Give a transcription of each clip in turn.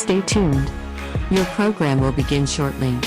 Stay tuned. Your program will begin shortly.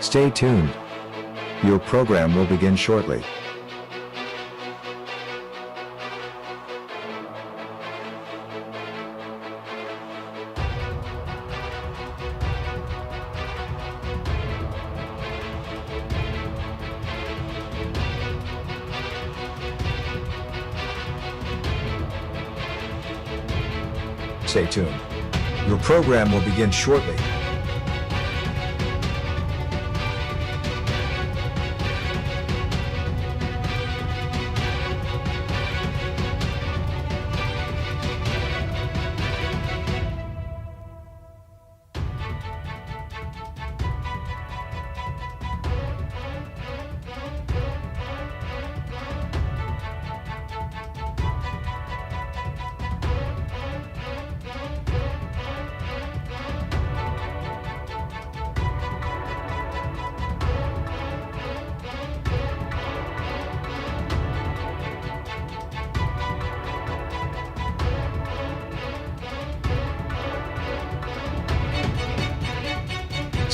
Stay tuned. Your program will begin shortly. Stay tuned. Your program will begin shortly.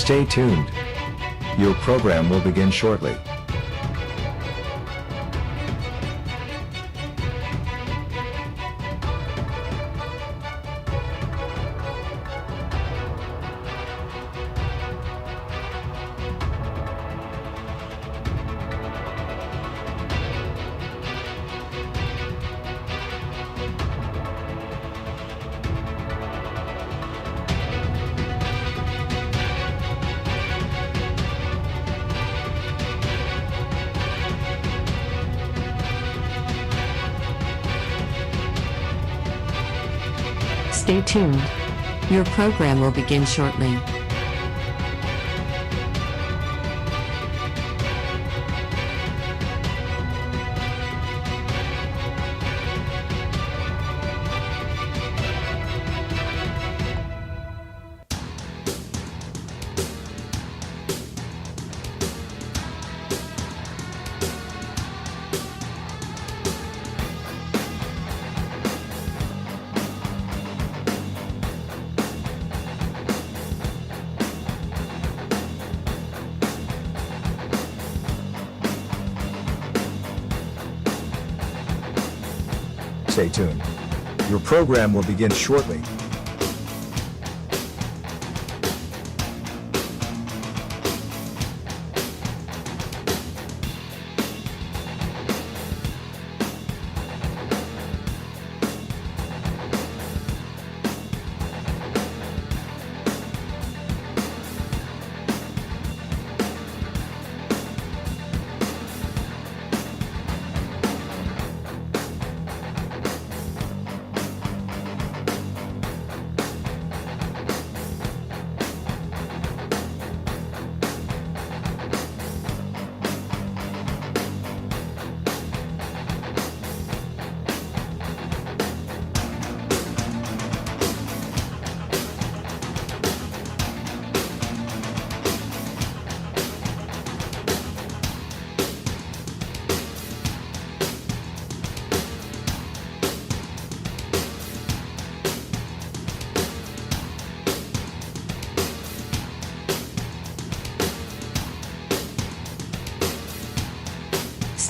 Stay tuned. Your program will begin shortly. Stay tuned. Your program will begin shortly. Stay tuned. Your program will begin shortly.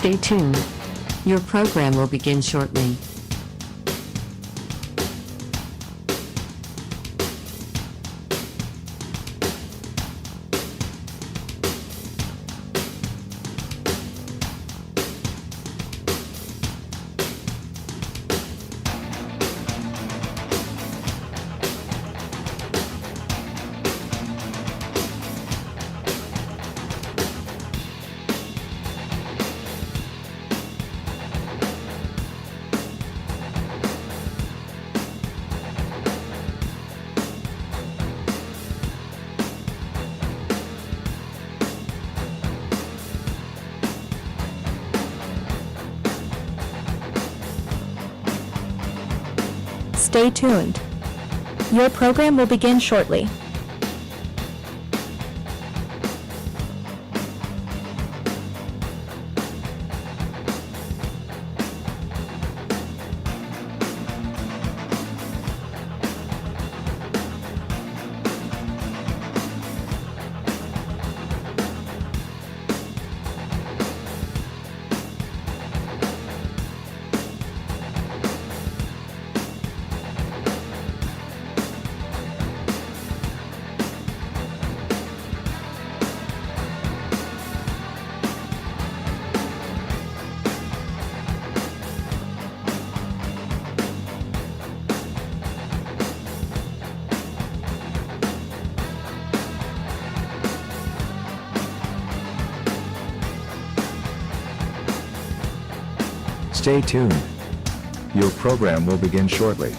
Stay tuned. Your program will begin shortly. Stay tuned. Your program will begin shortly. Stay tuned. Your program will begin shortly.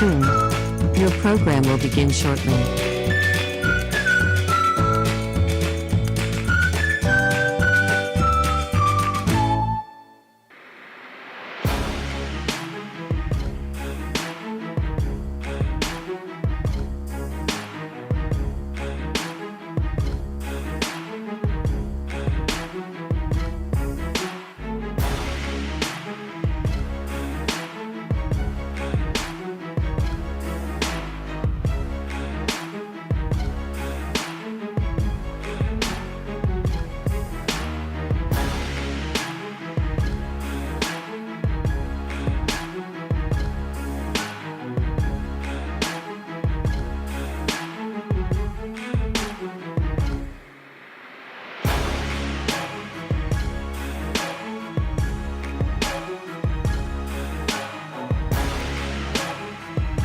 tuned. Your program will begin shortly.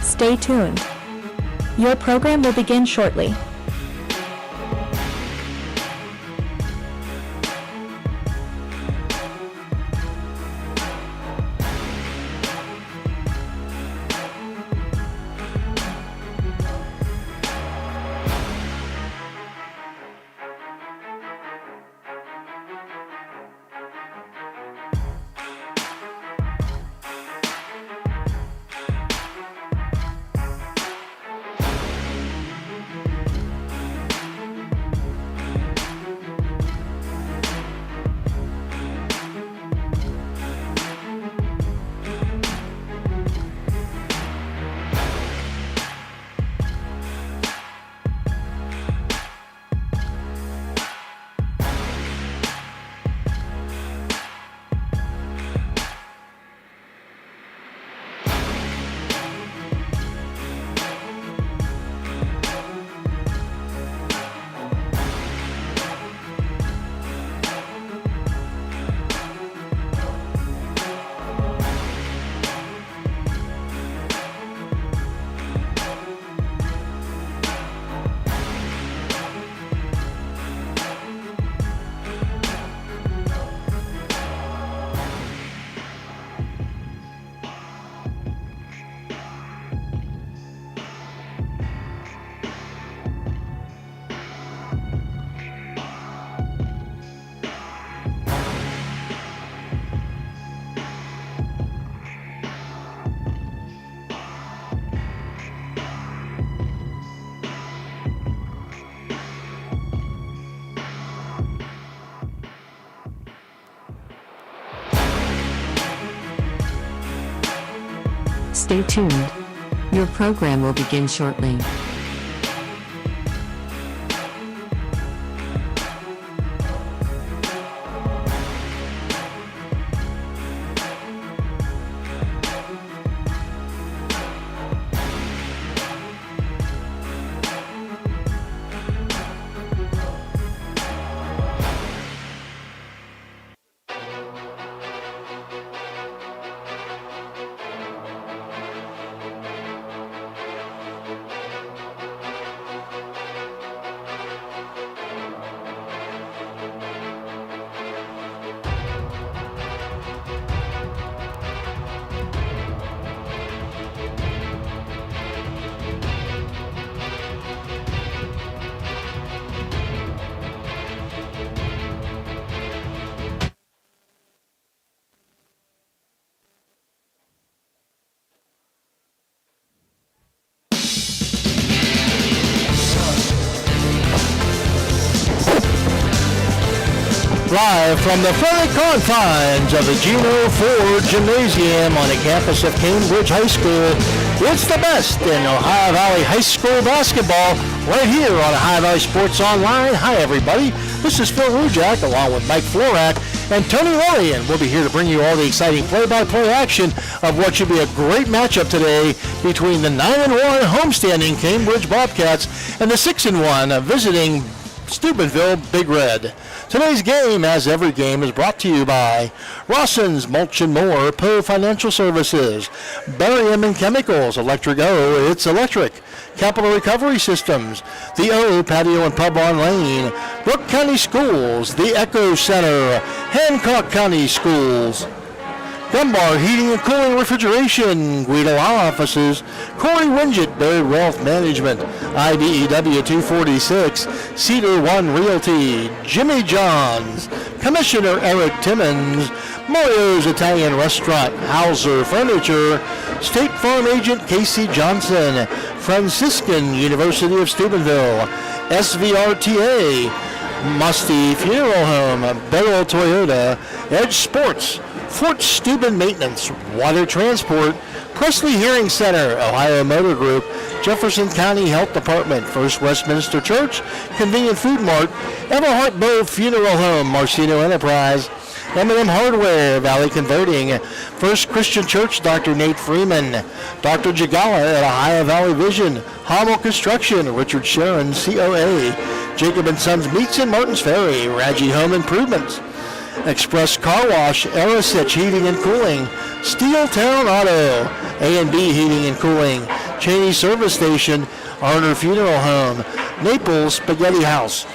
Stay tuned. Your program will begin shortly. Stay tuned. Your program will begin shortly. Live from the very confines of the Geno Ford Gymnasium on the campus of Cambridge High School, it's the best in Ohio Valley High School basketball right here on Ohio Valley Sports Online. Hi, everybody. This is Phil Rujak along with Mike Florak and Tony Lillian. We'll be here to bring you all the exciting play-by-play action of what should be a great matchup today between the 9-1 homestanding Cambridge Bobcats and the 6-1 visiting Steubenville Big Red. Today's game, as every game, is brought to you by Rosson's Mulch and More, Poe Financial Services, Barium and Chemicals, Electric O, it's electric, Capital Recovery Systems, the O Patio and Pub on Lane, Brooke County Schools, the Echo Center, Hancock County Schools, Dunbar Heating and Cooling Refrigeration, Guido Law Offices, Corey Wingett, Baird Wealth Management, IBEW 246, Cedar One Realty, Jimmy John's, Commissioner Eric Timmons, Mario's Italian Restaurant, Hauser Furniture, State Farm Agent Casey Johnson, Franciscan University of Steubenville, SVRTA, Musty Funeral Home, Beryl Toyota, Edge Sports, Fort Steuben Maintenance, Water Transport, Presley Hearing Center, Ohio Motor Group, Jefferson County Health Department, First Westminster Church, Convenient Food Mart, Everhart Bow Funeral Home, Marcino Enterprise, M&M Hardware, Valley Converting, First Christian Church, Dr. Nate Freeman, Dr. Jagala at Ohio Valley Vision, Hommel Construction, Richard Sharon, COA, Jacob & Sons Meats in Martins Ferry, Raji Home Improvements, Express Car Wash, Aerosich Heating and Cooling, Steel Town Auto, A&B Heating and Cooling, Cheney Service Station, Arner Funeral Home, Naples Spaghetti House,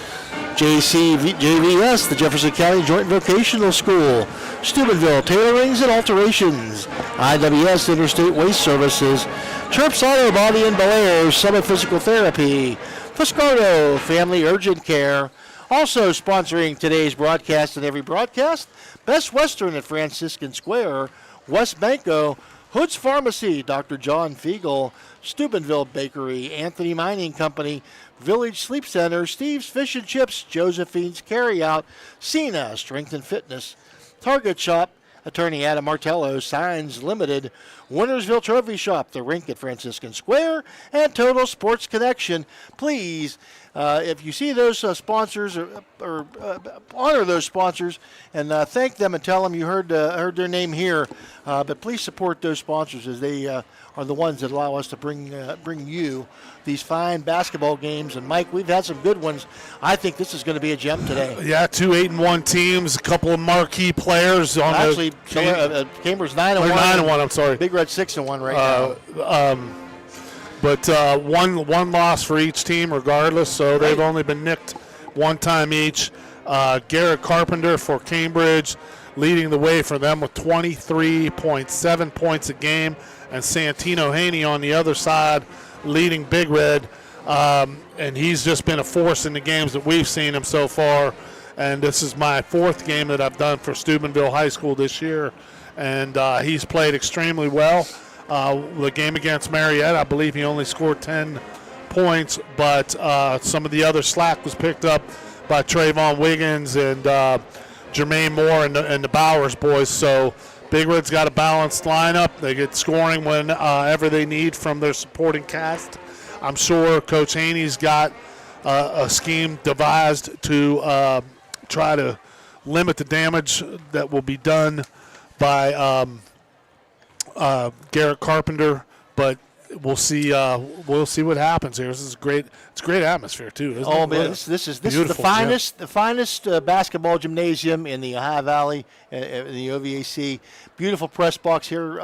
JVS, the Jefferson County Joint Vocational School, Steubenville Tailorings and Alterations, IWS Interstate Waste Services, Chirps Auto Body and Bel Air, Summit Physical Therapy, Fiscardo Family Urgent Care. Also sponsoring today's broadcast and every broadcast, Best Western at Franciscan Square, West Banco, Hood's Pharmacy, Dr. John Fiegel, Steubenville Bakery, Anthony Mining Company, Village Sleep Center, Steve's Fish and Chips, Josephine's Carryout, Cena Strength and Fitness, Target Shop, Attorney Adam Martello, Signs Limited, Wintersville Trophy Shop, The Rink at Franciscan Square, and Total Sports Connection. Please, if you see those sponsors, or honor those sponsors and thank them and tell them you heard their name here. But please support those sponsors as they are the ones that allow us to bring you these fine basketball games. And Mike, we've had some good ones. I think this is going to be a gem today. Yeah, 2 8-1 teams, a couple of marquee players on Actually, Cambridge 9-1. 9-1. I'm sorry. Big Red 6-1 right now. But one loss for each team regardless, so they've only been nicked one time each. Garrett Carpenter for Cambridge leading the way for them with 23.7 points a game, and Santino Haney on the other side leading Big Red. And he's just been a force in the games that we've seen him so far. And this is my 4th game that I've done for Steubenville High School this year. And he's played extremely well. The game against Marietta, I believe he only scored 10 points, but some of the other slack was picked up by Trayvon Wiggins and Jermaine Moore and the Bowers boys. So Big Red's got a balanced lineup. They get scoring whenever they need from their supporting cast. I'm sure Coach Haney's got a scheme devised to try to limit the damage that will be done by Garrett Carpenter, but we'll see what happens here. This is great. It's a great atmosphere too. Isn't it? Man, this is the finest basketball gymnasium in the Ohio Valley, in the OVAC. Beautiful press box here.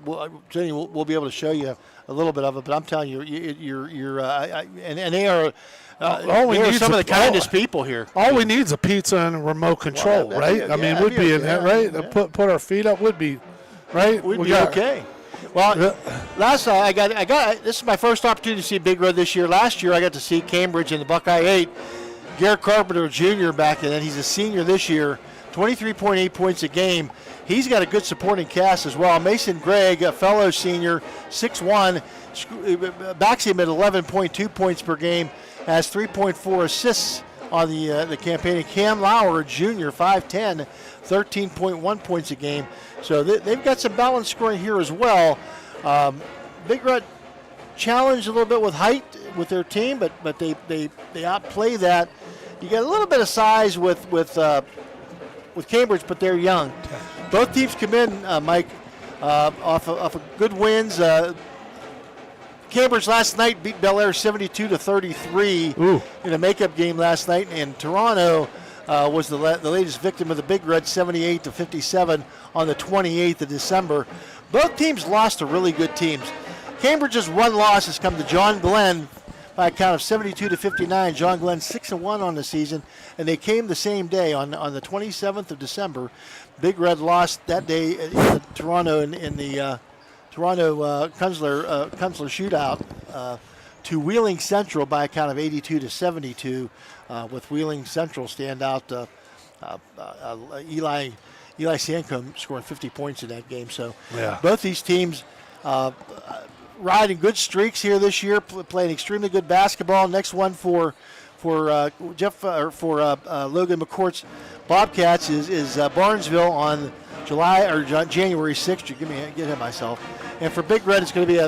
We'll be able to show you a little bit of it, but I'm telling you, and they are. They are some of the kindest people here. All we need is a pizza and a remote control, right? I mean, we'd be in that, right? Yeah. Put our feet up would be. Right? We'd be okay. Well, last night I got. This is my first opportunity to see Big Red this year. Last year I got to see Cambridge in the Buckeye 8. Garrett Carpenter, Jr. back in it. He's a senior this year. 23.8 points a game. He's got a good supporting cast as well. Mason Gregg, a fellow senior, 6'1", backs him at 11.2 points per game, has 3.4 assists on the campaign. And Cam Lauer, Jr., 5'10", 13.1 points a game. So they've got some balanced scoring here as well. Big Red challenged a little bit with height with their team, but they outplay that. You get a little bit of size with Cambridge, but they're young. Both teams come in, Mike, off of good wins. Cambridge last night beat Bel Air 72-33 in a makeup game last night, and Toronto was the latest victim of the Big Red, 78-57 on the 28th of December. Both teams lost to really good teams. Cambridge's one loss has come to John Glenn by a count of 72-59. John Glenn 6-1 on the season, and they came the same day on the 27th of December. Big Red lost that day in Toronto in the Toronto Kunzler shootout to Wheeling Central by a count of 82-72. With Wheeling Central standout Eli Sancombe scoring 50 points in that game. So both these teams riding good streaks here this year, playing extremely good basketball. Next one for Logan McCourt's Bobcats is Barnesville on January 6th. You get ahead myself. And for Big Red, it's going to be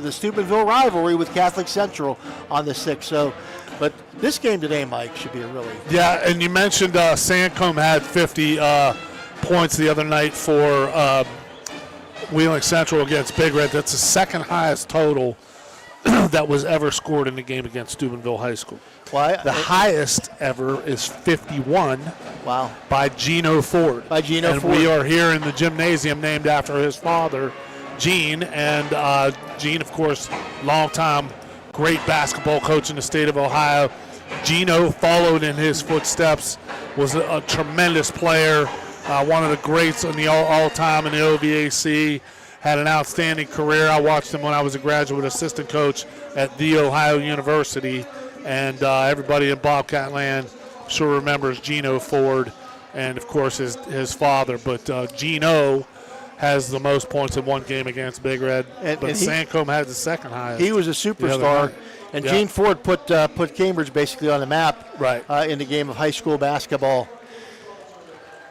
the Steubenville rivalry with Catholic Central on the 6th. So, but this game today, Mike, should be a really... Yeah, and you mentioned Sancombe had 50 points the other night for Wheeling Central against Big Red. That's the second highest total that was ever scored in the game against Steubenville High School. The highest ever is 51. Wow. By Gino Ford. And we are here in the gymnasium named after his father, Gene. And Gene, of course, longtime great basketball coach in the state of Ohio. Gino followed in his footsteps, was a tremendous player, one of the greats in the all-time in the OVAC, had an outstanding career. I watched him when I was a graduate assistant coach at The Ohio University, and everybody in Bobcat land sure remembers Gino Ford and, of course, his father. But Gino has the most points in one game against Big Red, but Sancombe has the second highest. He was a superstar, and Gene Ford put Cambridge basically on the map in the game of high school basketball.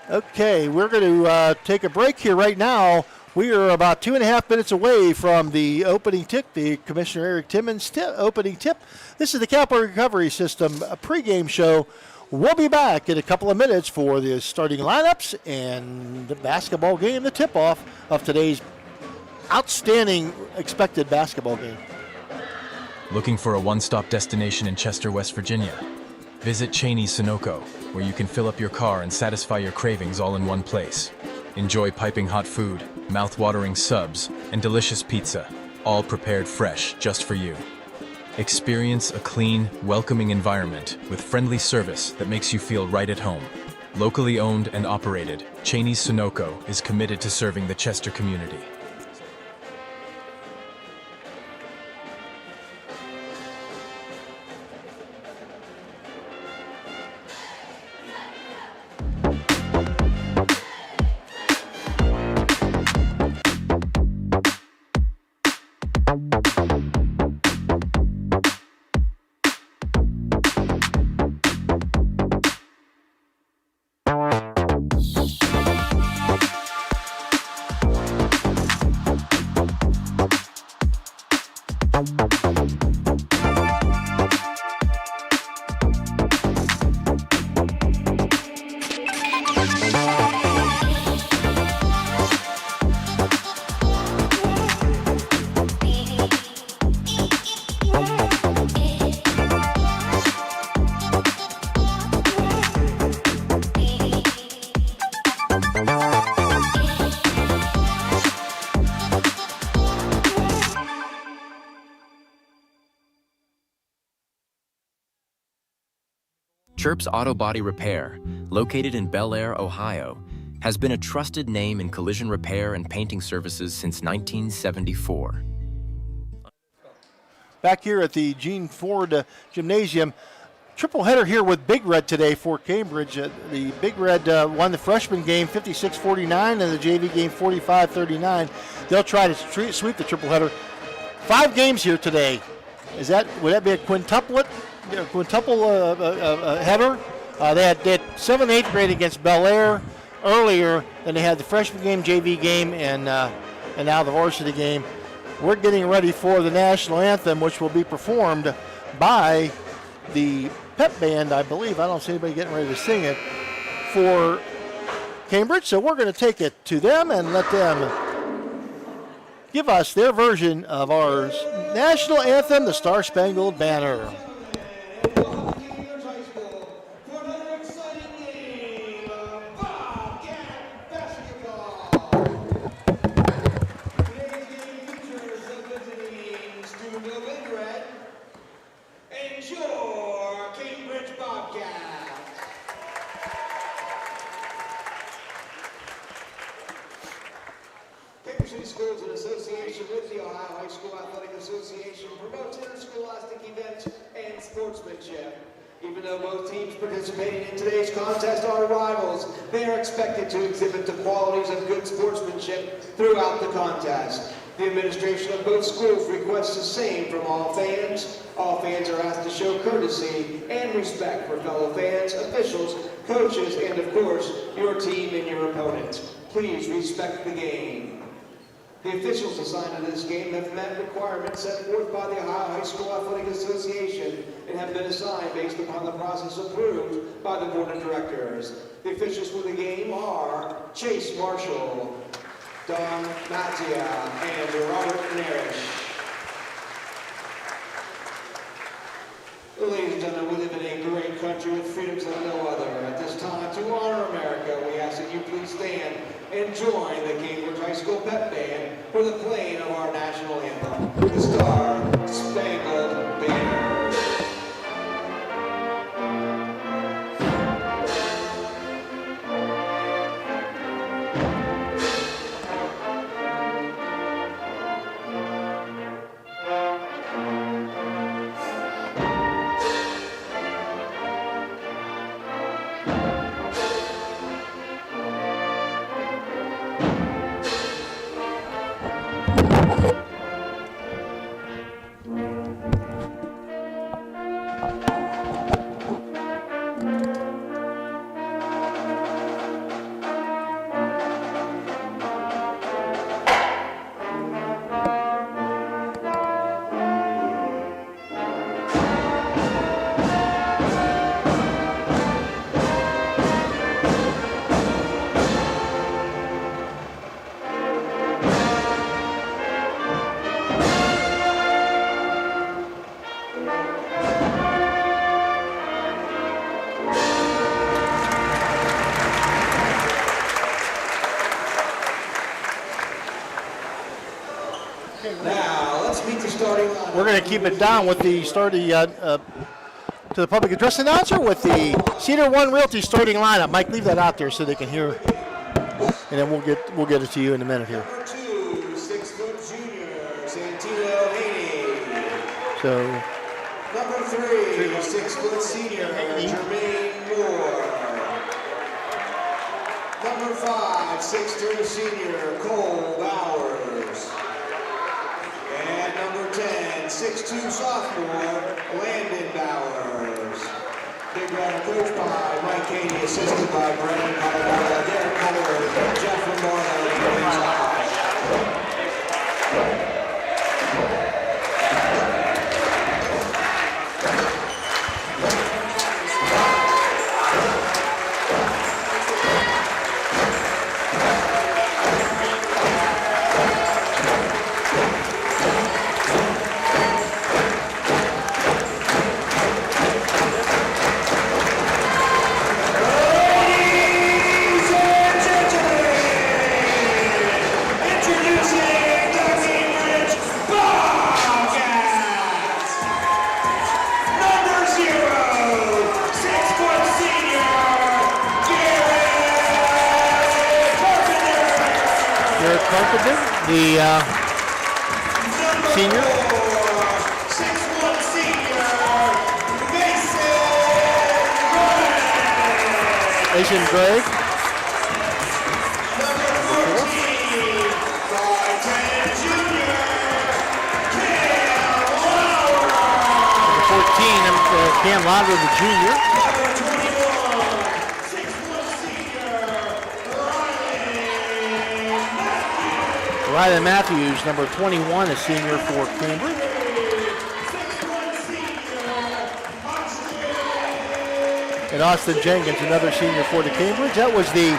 Okay, we're going to take a break here right now. We are about 2.5 minutes away from the opening tip, the Commissioner Eric Timmons opening tip. This is the Capital Recovery System pregame show. We'll be back in a couple of minutes for the starting lineups and the basketball game, the tip-off of today's outstanding expected basketball game. Looking for a one-stop destination in Chester, West Virginia? Visit Cheney's Sunoco, where you can fill up your car and satisfy your cravings all in one place. Enjoy piping hot food, mouth-watering subs, and delicious pizza, all prepared fresh just for you. Experience a clean, welcoming environment with friendly service that makes you feel right at home. Locally owned and operated, Cheney's Sunoco is committed to serving the Chester community. Chirps Auto Body Repair, located in Bel Air, Ohio, has been a trusted name in collision repair and painting services since 1974. Back here at the Gene Ford Gymnasium, triple header here with Big Red today for Cambridge. The Big Red won the freshman game 56-49 and the JV game 45-39. They'll try to sweep the triple header. 5 games here today. Would that be a quintuple header? They had 7th and 8th grade against Bel Air earlier. Then they had the freshman game, JV game, and now the varsity game. We're getting ready for the national anthem, which will be performed by the pep band, I believe. I don't see anybody getting ready to sing it for Cambridge, so we're going to take it to them and let them give us their version of our national anthem, the Star Spangled Banner. sportsmanship. Even though both teams participating in today's contest are rivals, they are expected to exhibit the qualities of good sportsmanship throughout the contest. The administration of both schools requests the same from all fans. All fans are asked to show courtesy and respect for fellow fans, officials, coaches, and of course, your team and your opponent. Please respect the game. The officials assigned to this game have met requirements set forth by the Ohio High School Athletic Association and have been assigned based upon the process approved by the Board of Directors. The officials for the game are Chase Marshall, Don Matzia, and Robert Narish. Ladies and gentlemen, we live in a great country with freedoms like no other. At this time, to honor America, we ask that you please stand and join the Cambridge High School Pep Band for the playing of our national anthem, the Star Spangled Banner. We're going to keep it down with the starting to the public address announcer with the Cedar One Realty starting lineup. Mike, leave that out there so they can hear, and then we'll get it to you in a minute here. Number 2, 6-foot junior, Santino Haney. So. Number 3, 6-foot senior, Jermaine Moore. Number 5, 6'2" senior, Cole Bowers. And number 10, 6'2" sophomore, Landon Bowers. Big round of coach by Mike Haney, assisted by Brandon Colorado, Derek Miller, Jeff Lombardo, and James High. The senior. 6'1" senior, Mason Gregg. Number 14, 5'10" junior, Cam Lauer. Number 14, Cam Lauer, the junior. Number 21, 6'1" senior, Rylan Matthews, number 21, a senior for Cambridge. And Austin Jenkins, another senior for the Cambridge. That was the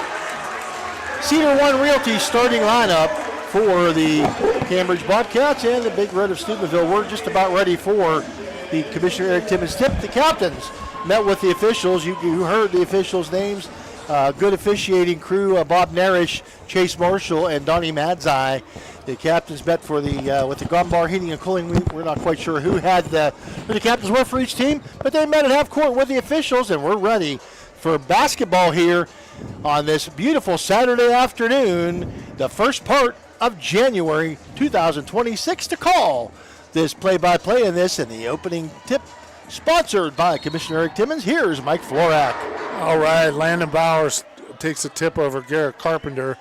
Cedar One Realty starting lineup for the Cambridge Bobcats and the Big Red of Steubenville. We're just about ready for the Commissioner Eric Timmons tip. The captains met with the officials. You heard the officials' names. Good officiating crew, Bob Narish, Chase Marshall, and Donnie Madzai. The captains met for the with the Gumbar Heating and Cooling. We're not quite sure who the captains were for each team, but they met at half court with the officials, and we're ready for basketball here on this beautiful Saturday afternoon, the first part of January 2026. To call this play-by-play in this and the opening tip Sponsored by Commissioner Eric Timmons. Here's Mike Florak. All right, Landon Bowers takes a tip over Garrett Carpenter.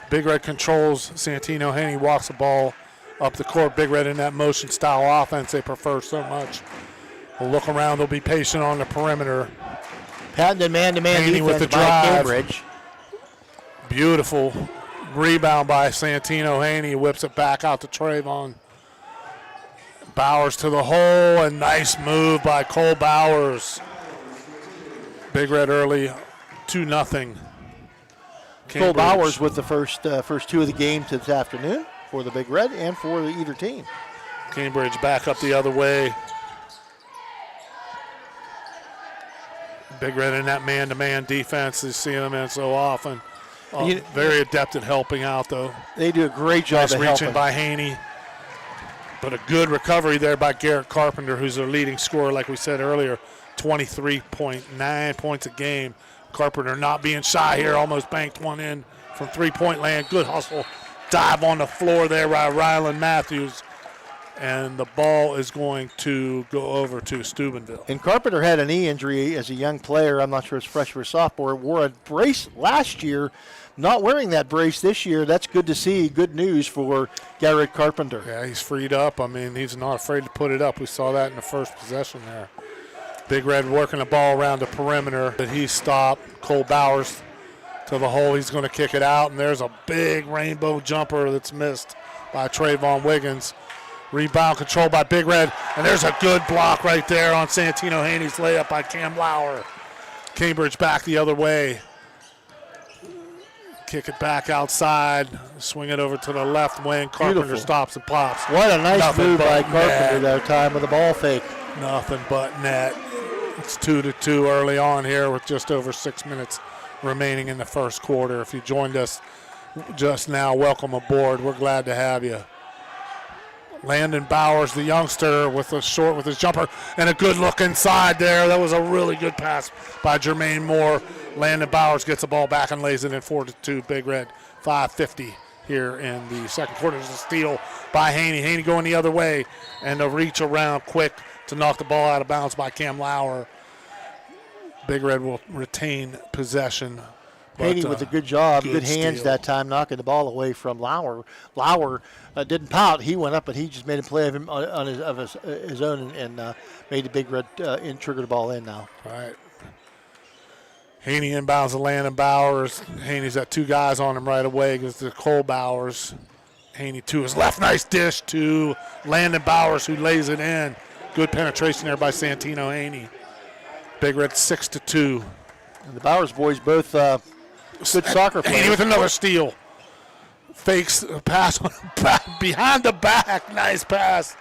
Big Red controls Santino Haney, walks the ball up the court. Big Red in that motion style offense they prefer so much. They'll look around, they'll be patient on the perimeter. Patented man-to-man Haney defense with the by drive. Cambridge. Beautiful rebound by Santino Haney, whips it back out to Trayvon. Bowers to the hole, and nice move by Cole Bowers. Big Red early, 2-0. Cole Bowers with the first two of the game this afternoon for the Big Red and for either team. Cambridge back up the other way. Big Red in that man-to-man defense. You see them in so often. Very adept at helping out, though. They do a great job Nice of reaching helping. by Haney. But a good recovery there by Garrett Carpenter, who's their leading scorer, like we said earlier, 23.9 points a game. Carpenter not being shy here, almost banked one in from three-point land. Good hustle. Dive on the floor there by Rylan Matthews. And the ball is going to go over to Steubenville. And Carpenter had a knee injury as a young player. I'm not sure it's freshman or sophomore. Wore a brace last year. Not wearing that brace this year. That's good to see. Good news for Garrett Carpenter. Yeah, he's freed up. I mean, he's not afraid to put it up. We saw that in the first possession there. Big Red working the ball around the perimeter, but he stopped. Cole Bowers to the hole. He's going to kick it out, and there's a big rainbow jumper that's missed by Trayvon Wiggins. Rebound controlled by Big Red, and there's a good block right there on Santino Haney's layup by Cam Lauer. Cambridge back the other way. Kick it back outside, swing it over to the left wing. Carpenter Beautiful. Stops and pops. What a nice Nothing move by but Carpenter net. that time with the ball fake. Nothing but net. It's 2-2 early on here with just over 6 minutes remaining in the first quarter. If you joined us just now, welcome aboard. We're glad to have you. Landon Bowers, the youngster, with his jumper, and a good look inside there. That was a really good pass by Jermaine Moore. Landon Bowers gets the ball back and lays it in 4-2. Big Red, 5:50 here in the second quarter. There's a steal by Haney. Haney going the other way, and a reach around quick to knock the ball out of bounds by Cam Lauer. Big Red will retain possession. Haney with a good job, good hands steal. that time, knocking the ball away from Lauer. Lauer didn't pout. He went up, but he just made a play of him on his own and made the Big Red trigger the ball in now. All right. Haney inbounds to Landon Bowers. Haney's got two guys on him right away. Goes to Cole Bowers. Haney to his left. Nice dish to Landon Bowers, who lays it in. Good penetration there by Santino Haney. Big Red 6-2. And the Bowers boys both good soccer players. Haney with another steal. Fakes a pass on the back, behind the back. Nice pass.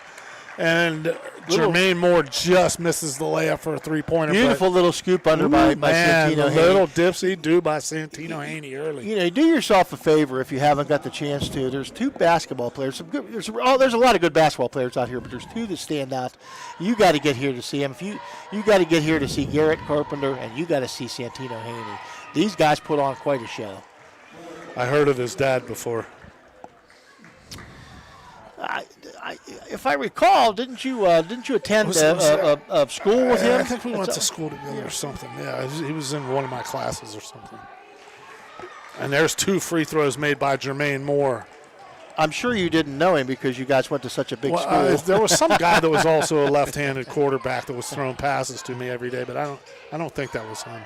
And Jermaine Moore just misses the layup for a three-pointer. Beautiful little scoop under by Santino the Haney. little dipsy do by Santino Haney early. You know, do yourself a favor if you haven't got the chance to. There's two basketball players. There's a lot of good basketball players out here, but there's two that stand out. You got to get here to see them. You got to get here to see Garrett Carpenter, and you got to see Santino Haney. These guys put on quite a show. I heard of his dad before. If I recall, didn't you attend school with him? I think we went to school together or something. Yeah, he was in one of my classes or something. And there's two free throws made by Jermaine Moore. I'm sure you didn't know him because you guys went to such a big school. There was some guy that was also a left-handed quarterback that was throwing passes to me every day, but I don't think that was him.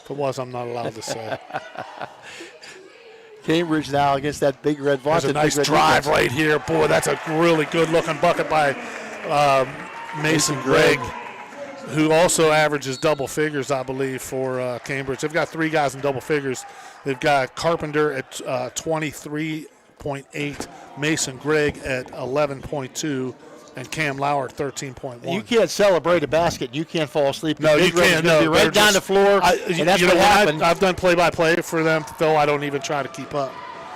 If it was, I'm not allowed to say. Cambridge now against that Big Red vaunted. There's a nice drive right here. Boy, that's a really good-looking bucket by Mason Gregg, who also averages double figures, I believe, for Cambridge. They've got three guys in double figures. They've got Carpenter at 23.8, Mason Gregg at 11.2, and Cam Lauer at 13.1. You can't celebrate a basket. You can't fall asleep. No, you can't. No, be right down the floor, and that's what happened. I've done play-by-play for them, Phil. I don't even try to keep up.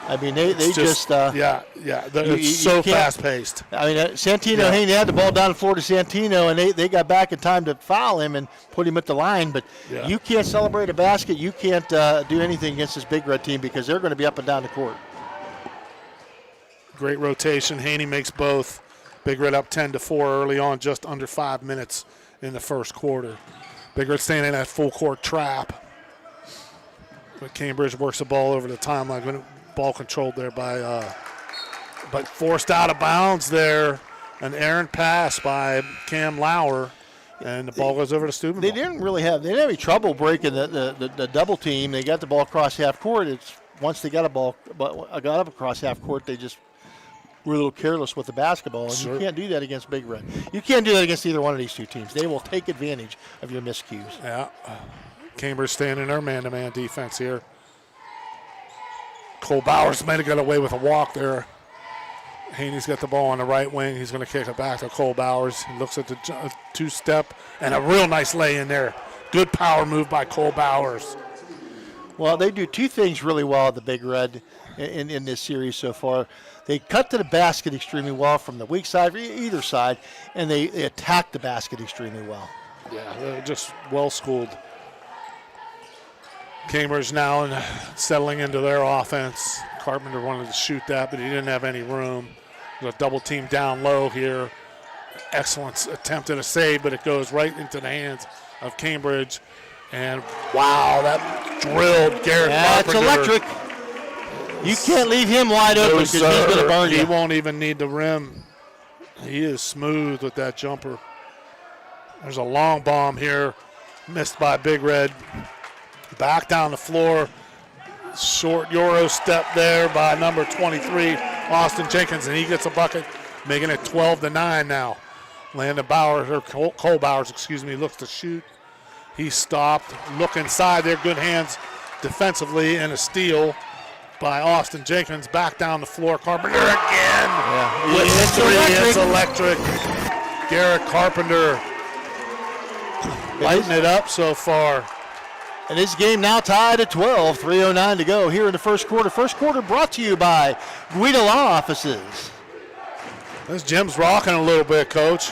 I mean, they just yeah. It's so fast-paced. I mean, Santino Haney had the ball down the floor to Santino, and they got back in time to foul him and put him at the line. But you can't celebrate a basket. You can't do anything against this Big Red team because they're going to be up and down the court. Great rotation. Haney makes both. Big Red up 10-4 early on, just under 5 minutes in the first quarter. Big Red staying in that full court trap. But Cambridge works the ball over the timeline. When ball controlled there by, but forced out of bounds there. An errant pass by Cam Lauer, and the ball goes over to Steubenville. They didn't have any trouble breaking the double team. They got the ball across half court. It's once they got up across half court, they just were a little careless with the basketball. And Sure. you can't do that against Big Red. You can't do that against either one of these two teams. They will take advantage of your miscues. Yeah. Cambridge staying in their man-to-man defense here. Cole Bowers might have got away with a walk there. Haney's got the ball on the right wing. He's going to kick it back to Cole Bowers. He looks at the two-step and a real nice lay in there. Good power move by Cole Bowers. Well, they do two things really well at the Big Red in this series so far. They cut to the basket extremely well from the weak side, either side, and they attack the basket extremely well. Yeah, they're just well-schooled. Cambridge now settling into their offense. Carpenter wanted to shoot that, but he didn't have any room. There's a double team down low here. Excellent attempt at a save, but it goes right into the hands of Cambridge. And wow, that drilled Garrett That's Carpenter. electric. You can't leave him wide open because he's going to burn He you. won't even need the rim. He is smooth with that jumper. There's a long bomb here, missed by Big Red. Back down the floor. Short Euro step there by number 23, Austin Jenkins, and he gets a bucket, making it 12-9 now. Landon Bowers, or Cole Bowers, looks to shoot. He stopped. Look inside there. Good hands defensively, and a steal by Austin Jenkins. Back down the floor. Carpenter again. Yeah. With It's the three. electric. It's electric. Garrett Carpenter lighting it up so far. And this game now tied at 12, 3:09 to go here in the first quarter. First quarter brought to you by Guida Law Offices. This gym's rocking a little bit, Coach.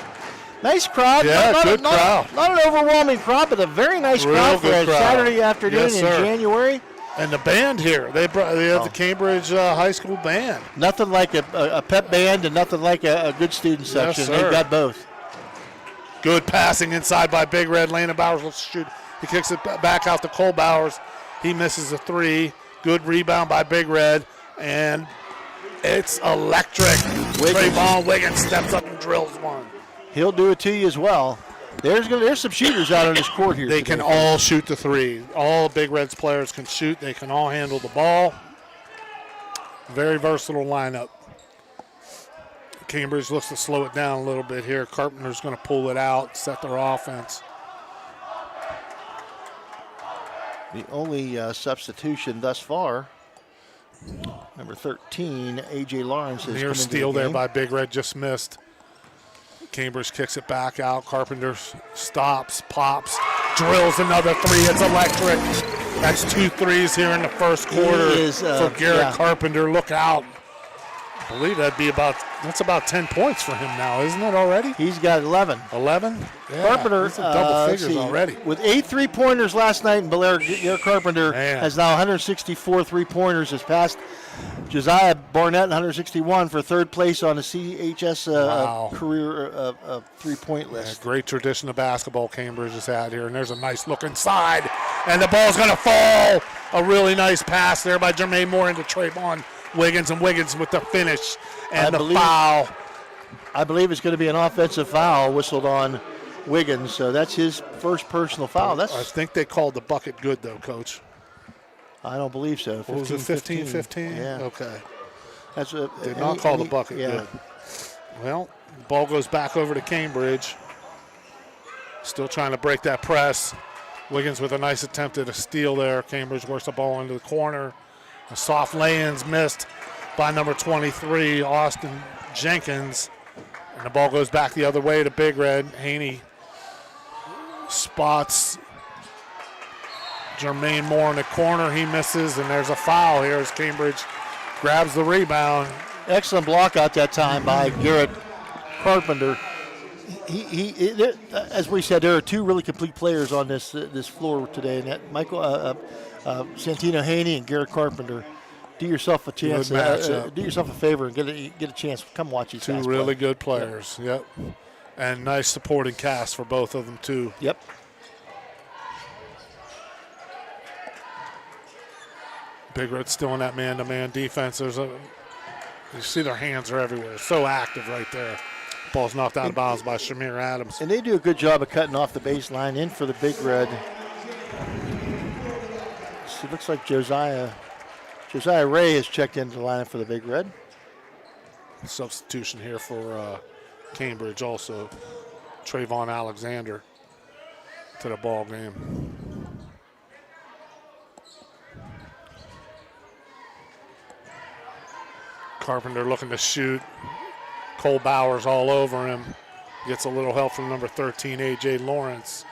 Nice crowd. Yeah, good crowd. Not an overwhelming crowd, but a very nice Real crowd for good a crowd. Saturday afternoon Yes, in sir. January. And the band here, they have the Cambridge High School band. Nothing like a pep band and nothing like a good student section. sir. They've got both. Good passing inside by Big Red. Landon Bowers will shoot. He kicks it back out to Cole Bowers. He misses a three. Good rebound by Big Red. And it's electric. Trayvon Wiggins steps up and drills one. He'll do it to you as well. There's some shooters out on this court here. They today. can all shoot the three. All Big Red's players can shoot. They can all handle the ball. Very versatile lineup. Cambridge looks to slow it down a little bit here. Carpenter's going to pull it out, set their offense. The only substitution thus far, number 13, A.J. Lawrence, has come Near into steal the there game. by Big Red, just missed. Cambridge kicks it back out. Carpenter stops, pops, drills another three. It's electric. That's 2 threes here in the first quarter is, for Garrett yeah. Carpenter. Look out. I believe that's about 10 points for him now, isn't it already? He's got 11. 11? Yeah, Carpenter, that's a double let's figures see, already. with 8 3-pointers last night in Bel Air, Garrett Carpenter Man. has now 164 3-pointers. Has passed Josiah Barnett 161 for third place on the CHS Wow. career 3-point Yeah, list. great tradition of basketball Cambridge has had here. And there's a nice look inside. And the ball's going to fall. A really nice pass there by Jermaine Moore into Trayvon Wiggins. And Wiggins with the finish and the foul. I believe it's going to be an offensive foul whistled on Wiggins. So that's his first personal foul. I That's think they called the bucket good, though, Coach. I don't believe so. What was it, 15-15? Yeah. Okay. That's Did not call the bucket yeah. good. Well, the ball goes back over to Cambridge. Still trying to break that press. Wiggins with a nice attempt at a steal there. Cambridge works the ball into the corner. A soft lay-in's missed by number 23, Austin Jenkins. And the ball goes back the other way to Big Red. Haney spots Jermaine Moore in the corner. He misses, and there's a foul here as Cambridge grabs the rebound. Excellent block out that time by Garrett Carpenter. As we said, there are two really complete players on this floor today, and that Santino Haney and Garrett Carpenter. Do yourself a chance. Good matchup. Do yourself a favor and get a chance. Come watch these Two guys really play. good players. Yep. And nice supporting cast for both of them, too. Yep. Big Red still in that man-to-man defense. You see their hands are everywhere. So active right there. Ball's knocked out of bounds by Shamir Adams. And they do a good job of cutting off the baseline in for the Big Red. It looks like Josiah Ray has checked into the lineup for the Big Red. Substitution here for Cambridge also. Trayvon Alexander to the ball game. Carpenter looking to shoot. Cole Bowers all over him. Gets a little help from number 13, A.J. Lawrence.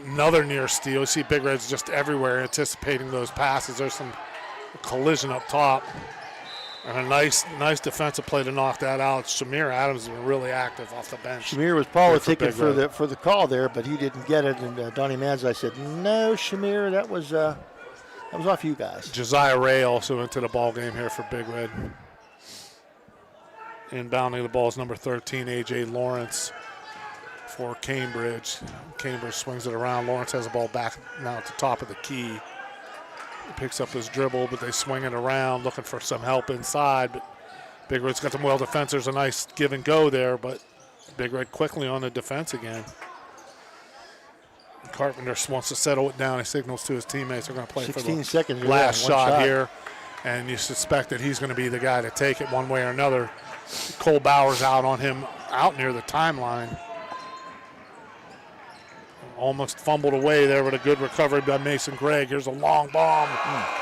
Another near steal. You see Big Red's just everywhere anticipating those passes. There's some collision up top. And a nice defensive play to knock that out. Shamir Adams has been really active off the bench. Shamir was politicking for the call there, but he didn't get it. And Donnie Manzi said, "No, Shamir, that was off you guys." Josiah Ray also into the ball game here for Big Red. Inbounding the ball is number 13, A.J. Lawrence for Cambridge. Cambridge swings it around. Lawrence has the ball back now at the top of the key. He picks up his dribble, but they swing it around, looking for some help inside. But Big Red's got some well defense. A nice give and go there, but Big Red quickly on the defense again. Carpenter wants to settle it down. He signals to his teammates they're going to play for the last shot here. And you suspect that he's going to be the guy to take it one way or another. Cole Bowers out on him, out near the timeline. Almost fumbled away there with a good recovery by Mason Gregg. Here's a long bomb.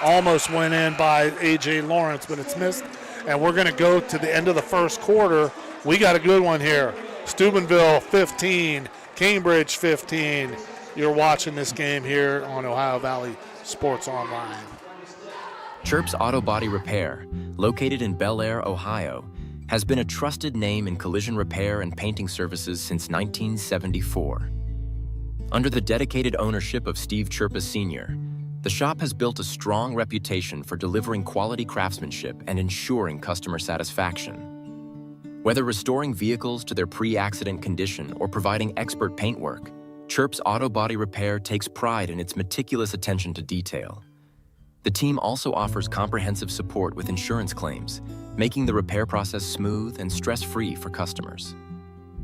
Almost went in by A.J. Lawrence, but it's missed. And we're going to go to the end of the first quarter. We got a good one here. Steubenville 15, Cambridge 15. You're watching this game here on Ohio Valley Sports Online. Chirps Auto Body Repair, located in Bel Air, Ohio, has been a trusted name in collision repair and painting services since 1974. Under the dedicated ownership of Steve Chirpa Sr., the shop has built a strong reputation for delivering quality craftsmanship and ensuring customer satisfaction. Whether restoring vehicles to their pre-accident condition or providing expert paintwork, Chirps Auto Body Repair takes pride in its meticulous attention to detail. The team also offers comprehensive support with insurance claims, making the repair process smooth and stress-free for customers.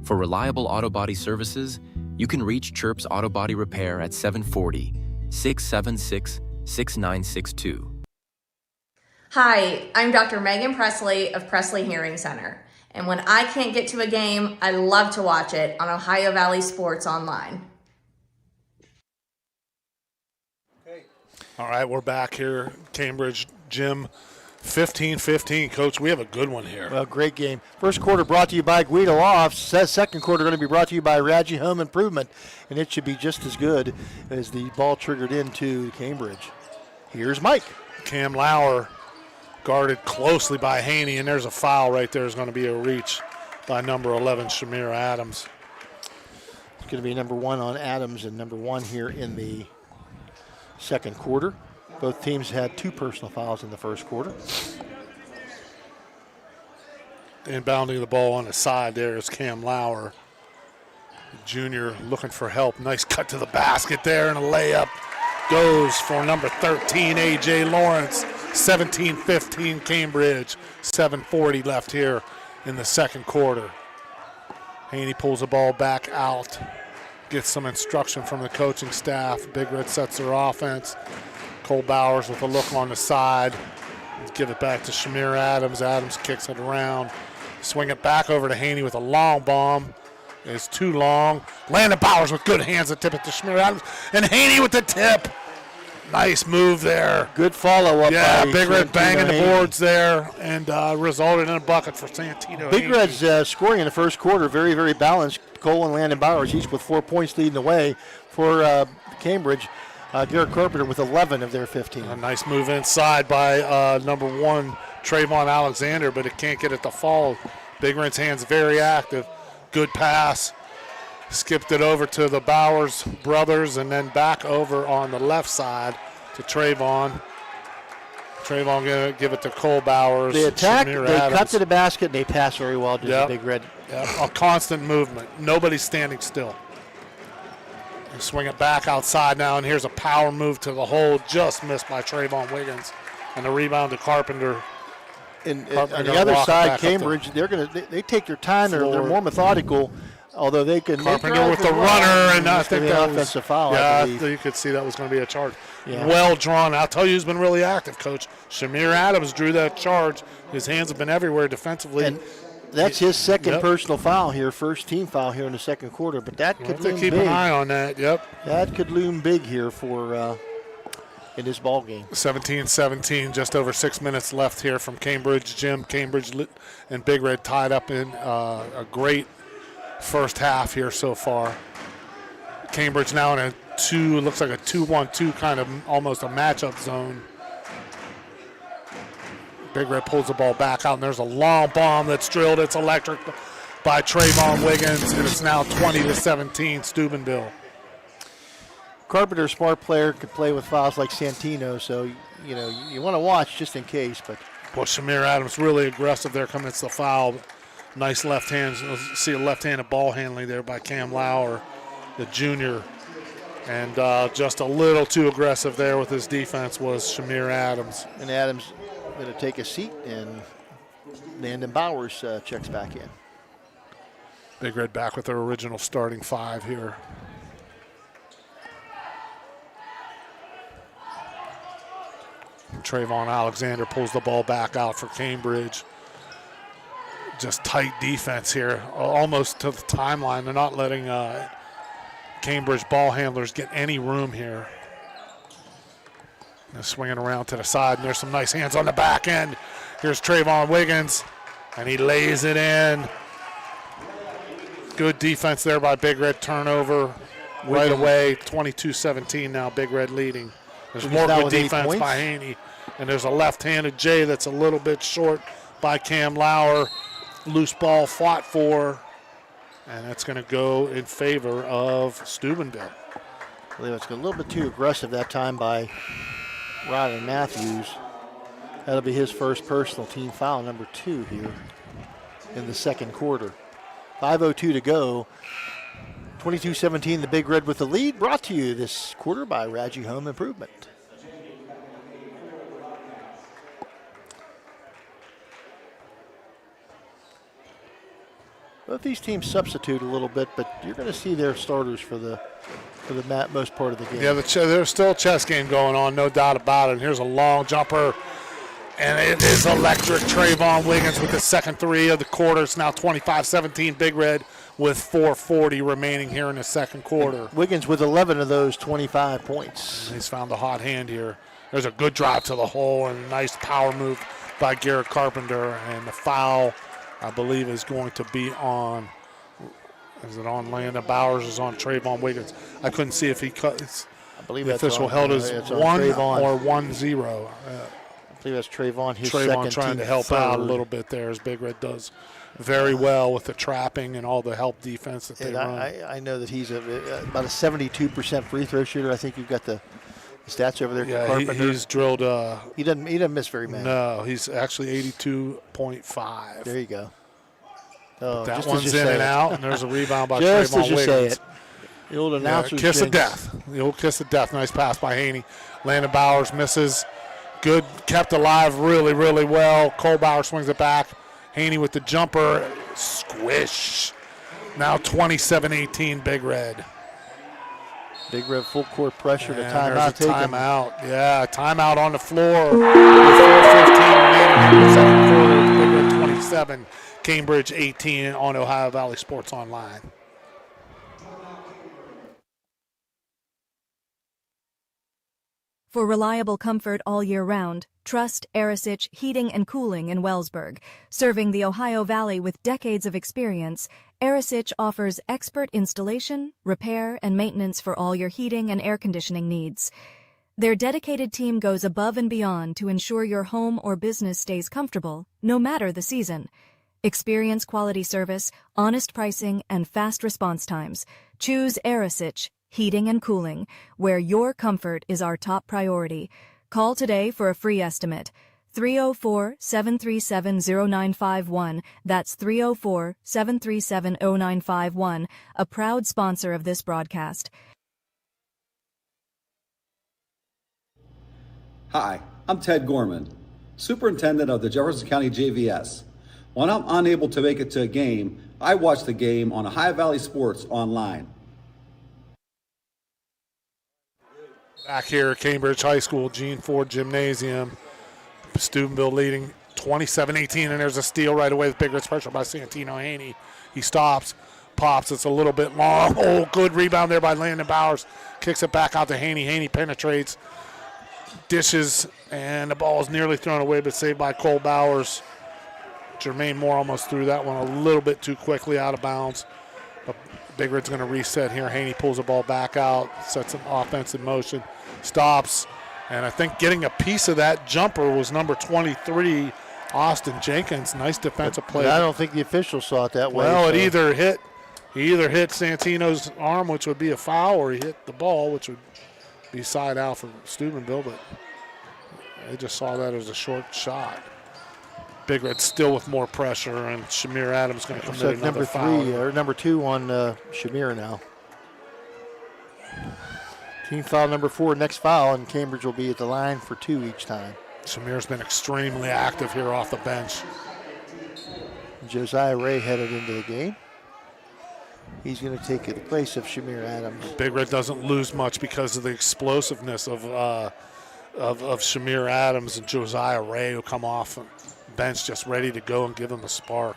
For reliable auto body services, you can reach Chirps Auto Body Repair at 740-676-6962. Hi, I'm Dr. Megan Presley of Presley Hearing Center. And when I can't get to a game, I love to watch it on Ohio Valley Sports Online. All right, we're back here. Cambridge Gym 15-15. Coach, we have a good one here. Well, great game. First quarter brought to you by Guido Lofts. Second quarter going to be brought to you by Radji Home Improvement, and it should be just as good as the ball triggered into Cambridge. Here's Mike. Cam Lauer guarded closely by Haney, and there's a foul right there. Is going to be a reach by number 11, Shamir Adams. It's going to be number 1 on Adams and number 1 here in the second quarter. Both teams had 2 personal fouls in the first quarter. Inbounding the ball on the side there is Cam Lauer. Junior looking for help. Nice cut to the basket there, and a layup goes for number 13, A.J. Lawrence. 17-15 Cambridge. 7:40 left here in the second quarter. Haney pulls the ball back out. Gets some instruction from the coaching staff. Big Red sets their offense. Cole Bowers with a look on the side. Let's give it back to Shamir Adams. Adams kicks it around. Swing it back over to Haney with a long bomb. It's too long. Landon Bowers with good hands to tip it to Shamir Adams. And Haney with the tip. Nice move there. Good follow-up. Yeah, by Big Red Santino banging Haney. the boards there and resulted in a bucket for Santino Big Haney. Red's scoring in the first quarter, very, very balanced. Cole and Landon Bowers each with 4 points leading the way for Cambridge. Garrett Carpenter with 11 of their 15. A nice move inside by number 1, Trayvon Alexander, but it can't get it to fall. Big Red's hands very active. Good pass. Skipped it over to the Bowers brothers and then back over on the left side to Trayvon. Trayvon going to give it to Cole Bowers. They attack, Shamir they Adams. cut to the basket, and they pass very well to the Big Red A constant movement. Nobody's standing still. They swing it back outside now, and here's a power move to the hole, just missed by Trayvon Wiggins, and the rebound to Carpenter. And Carpenter on the gonna other walk it side, back up the Cambridge, they take their time. They're floor. more methodical, although they can. Carpenter with the runner, and I it's gonna think be that an offensive was, foul. I yeah, believe. you could see that was going to be a charge. Yeah. Well drawn. I'll tell you who's been really active, Coach. Shamir Adams drew that charge. His hands have been everywhere defensively. And that's his second Yep. personal foul here, first team foul here in the second quarter. But that We'll could have to loom keep big. an eye on that. Yep. That could loom big here for in this ball game. 17-17, just over 6 minutes left here from Cambridge Gym. Cambridge and Big Red tied up in a great first half here so far. Cambridge now in looks like a 2-1-2 kind of almost a matchup zone. Big Red pulls the ball back out, and there's a long bomb that's drilled. It's electric by Trayvon Wiggins, and it's now 20-17 Steubenville. Carpenter, smart player, could play with fouls like Santino, so you want to watch just in case. But Well, Shamir Adams really aggressive there coming to the foul. Nice left hand. You'll see a left-handed ball handling there by Cam Lauer, the junior. And just a little too aggressive there with his defense was Shamir Adams. and Adams going to take a seat, and Landon Bowers checks back in. Big Red back with their original starting five here. Trayvon Alexander pulls the ball back out for Cambridge. Just tight defense here, almost to the timeline. They're not letting Cambridge ball handlers get any room here. They're swinging around to the side, and there's some nice hands on the back end. Here's Trayvon Wiggins, and he lays it in. Good defense there by Big Red. Turnover right away. 22-17 now, Big Red leading. There's more now good with 8 defense points. by Haney. And there's a left-handed J that's a little bit short by Cam Lauer. Loose ball fought for, and that's going to go in favor of Steubenville. I believe it's a little bit too aggressive that time by Rodden Matthews. That'll be his first personal team foul, number 2 here in the second quarter. 5:02 to go. 22-17, the Big Red with the lead. Brought to you this quarter by Raji Home Improvement. Both these teams substitute a little bit, but you're going to see their starters for the most part of the game. Yeah, there's still a chess game going on, no doubt about it. And here's a long jumper, and it is electric. Trayvon Wiggins with the second three of the quarter. It's now 25-17 Big Red with 4:40 remaining here in the second quarter. Wiggins with 11 of those 25 points. He's found a hot hand here. There's a good drive to the hole and a nice power move by Garrett Carpenter. And the foul, I believe, is going to be on. Is it on Landon Bowers? Is on Trayvon Wiggins? I couldn't see if he cut. I believe the that's official on, held as it's on 1 Trayvon. or 1-0. I believe that's Trayvon, his Trayvon second trying team to help third. out a little bit there, as Big Red does very well with the trapping and all the help defense that they And run. I know that he's about a 72% free throw shooter. I think you've got the stats over there. Yeah, Carpenter. he's drilled. He doesn't miss very many. No, he's actually 82.5. There you go. Oh, That just as one's you in say and it. out, and there's a rebound by Just Trayvon as you say Wiggins. it. The old Yeah, announcer's kiss of jinx. death. The old kiss of death. Nice pass by Haney. Landon Bowers misses. Good, kept alive really, really well. Cole Bauer swings it back. Haney with the jumper. Squish. Now 27-18 Big Red. Big Red full court pressure. The And timeout there's a taken. timeout. Yeah, timeout on the floor. With 4:15 remaining in the second quarter. Big Red 27, Cambridge 18 on Ohio Valley Sports Online. For reliable comfort all year round, trust Arisich Heating and Cooling in Wellsburg. Serving the Ohio Valley with decades of experience, Arisich offers expert installation, repair, and maintenance for all your heating and air conditioning needs. Their dedicated team goes above and beyond to ensure your home or business stays comfortable, no matter the season. Experience quality service, honest pricing, and fast response times. Choose Arisich Heating and Cooling, where your comfort is our top priority. Call today for a free estimate. 304-737-0951. That's 304-737-0951, a proud sponsor of this broadcast. Hi, I'm Ted Gorman, Superintendent of the Jefferson County JVS. When I'm unable to make it to a game, I watch the game on Ohio Valley Sports online. Back here at Cambridge High School, Gene Ford Gymnasium. Steubenville leading 27-18, and there's a steal right away with big Red's pressure by Santino Haney. He stops, pops, it's a little bit long. Oh, good rebound there by Landon Bowers. Kicks it back out to Haney. Haney penetrates, dishes, and the ball is nearly thrown away, but saved by Cole Bowers. Jermaine Moore almost threw that one a little bit too quickly out of bounds. But Big Red's going to reset here. Haney pulls the ball back out, sets an offense in motion, stops, and I think getting a piece of that jumper was number 23, Austin Jenkins. Nice defensive play. But I don't think the officials saw it that way. Well, he either hit Santino's arm, which would be a foul, or he hit the ball, which would be side out for Steubenville, but they just saw that as a short shot. Big Red still with more pressure, and Shamir Adams going to commit another foul. Number 2 on Shamir now. Team foul number 4, next foul, and Cambridge will be at the line for 2 each time. Shamir's been extremely active here off the bench. Josiah Ray headed into the game. He's going to take the place of Shamir Adams. Big Red doesn't lose much because of the explosiveness of Shamir Adams and Josiah Ray, who come off the bench just ready to go and give them a spark.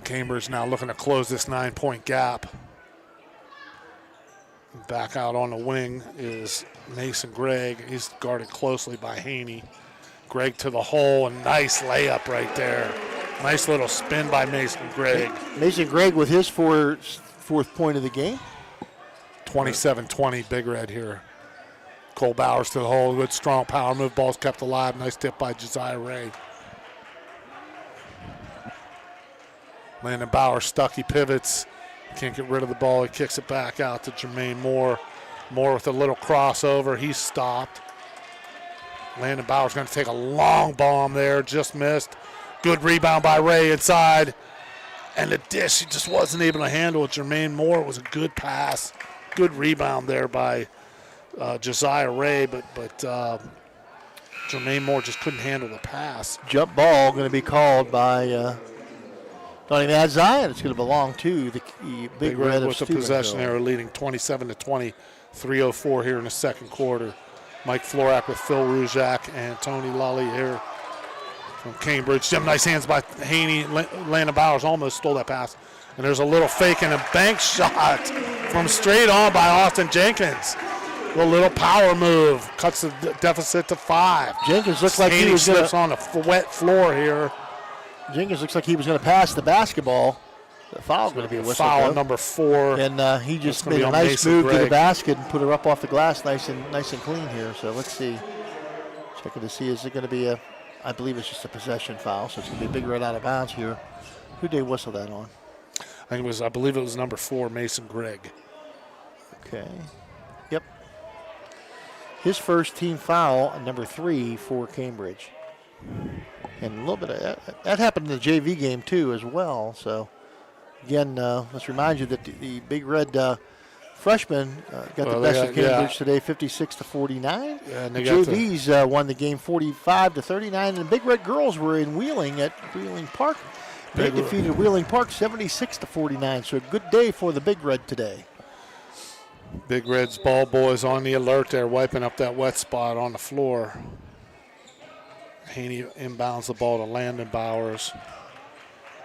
Cambridge now looking to close this 9-point gap. Back out on the wing is Mason Gregg. He's guarded closely by Haney. Gregg to the hole, and nice layup right there. Nice little spin by Mason Gregg. Mason Gregg with his fourth point of the game. 27-20, Big Red here. Cole Bowers to the hole. Good strong power move. Ball's kept alive. Nice tip by Josiah Ray. Landon Bowers stuck. He pivots. Can't get rid of the ball. He kicks it back out to Jermaine Moore. Moore with a little crossover. He's stopped. Landon Bowers going to take a long bomb there. Just missed. Good rebound by Ray inside. And the dish, he just wasn't able to handle it. Jermaine Moore, it was a good pass. Good rebound there by Josiah Ray, but Jermaine Moore just couldn't handle the pass. Jump ball going to be called by Donnie Mad Zion. It's going to belong to the Big Red with the possession there, leading 27-20. 3:04 here in the second quarter. Mike Florak with Phil Ruzak and Tony Lully here from Cambridge. Jim, nice hands by Haney. Landon Bowers almost stole that pass. And there's a little fake and a bank shot from straight on by Austin Jenkins. A little power move. Cuts the deficit to 5. Jenkins looks like he was slips on a wet floor here. Jenkins looks like he was going to pass the basketball. The foul going to be a whistle. Foul number 4. And he just made a nice move to the basket and put her up off the glass nice and clean here. So let's see. Checking to see, is it going to be I believe it's just a possession foul, so it's going to be a Big Red out of bounds here. Who did they whistle that on? I believe it was number 4, Mason Gregg. Okay. Yep. His first team foul, number 3 for Cambridge. And a little bit of that happened in the JV game too as well. So again, let's remind you that the Big Red freshmen got the best of Cambridge today, 56-49. Yeah, and the JVs won the game 45-39, and the Big Red girls were in Wheeling at Wheeling Park. They defeated Wheeling Park 76-49. So a good day for the Big Red today. Big Red's ball boys on the alert there, wiping up that wet spot on the floor. Haney inbounds the ball to Landon Bowers.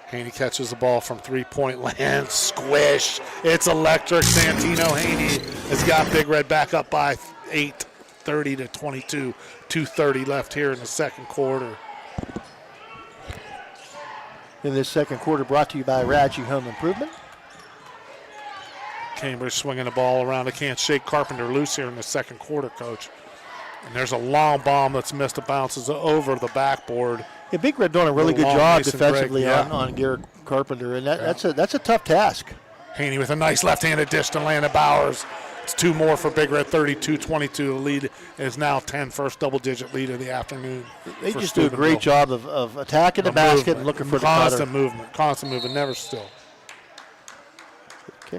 Haney catches the ball from 3-point land. Squish. It's electric. Santino Haney has got Big Red back up by 8, 30-22. 2:30 left here in the second quarter. In this second quarter, brought to you by Radji Home Improvement. Cambridge swinging the ball around. They can't shake Carpenter loose here in the second quarter, Coach. And there's a long bomb that's missed. It bounces over the backboard. Yeah, Big Red doing a really good job defensively on Garrett Carpenter, and that's a tough task. Haney with a nice left-handed dish to Landon Bowers. It's 2 more for Big Red, 32-22. The lead is now 10, first double-digit lead of the afternoon. They just do a great job of attacking the basket and looking for the constant movement, never still. Okay.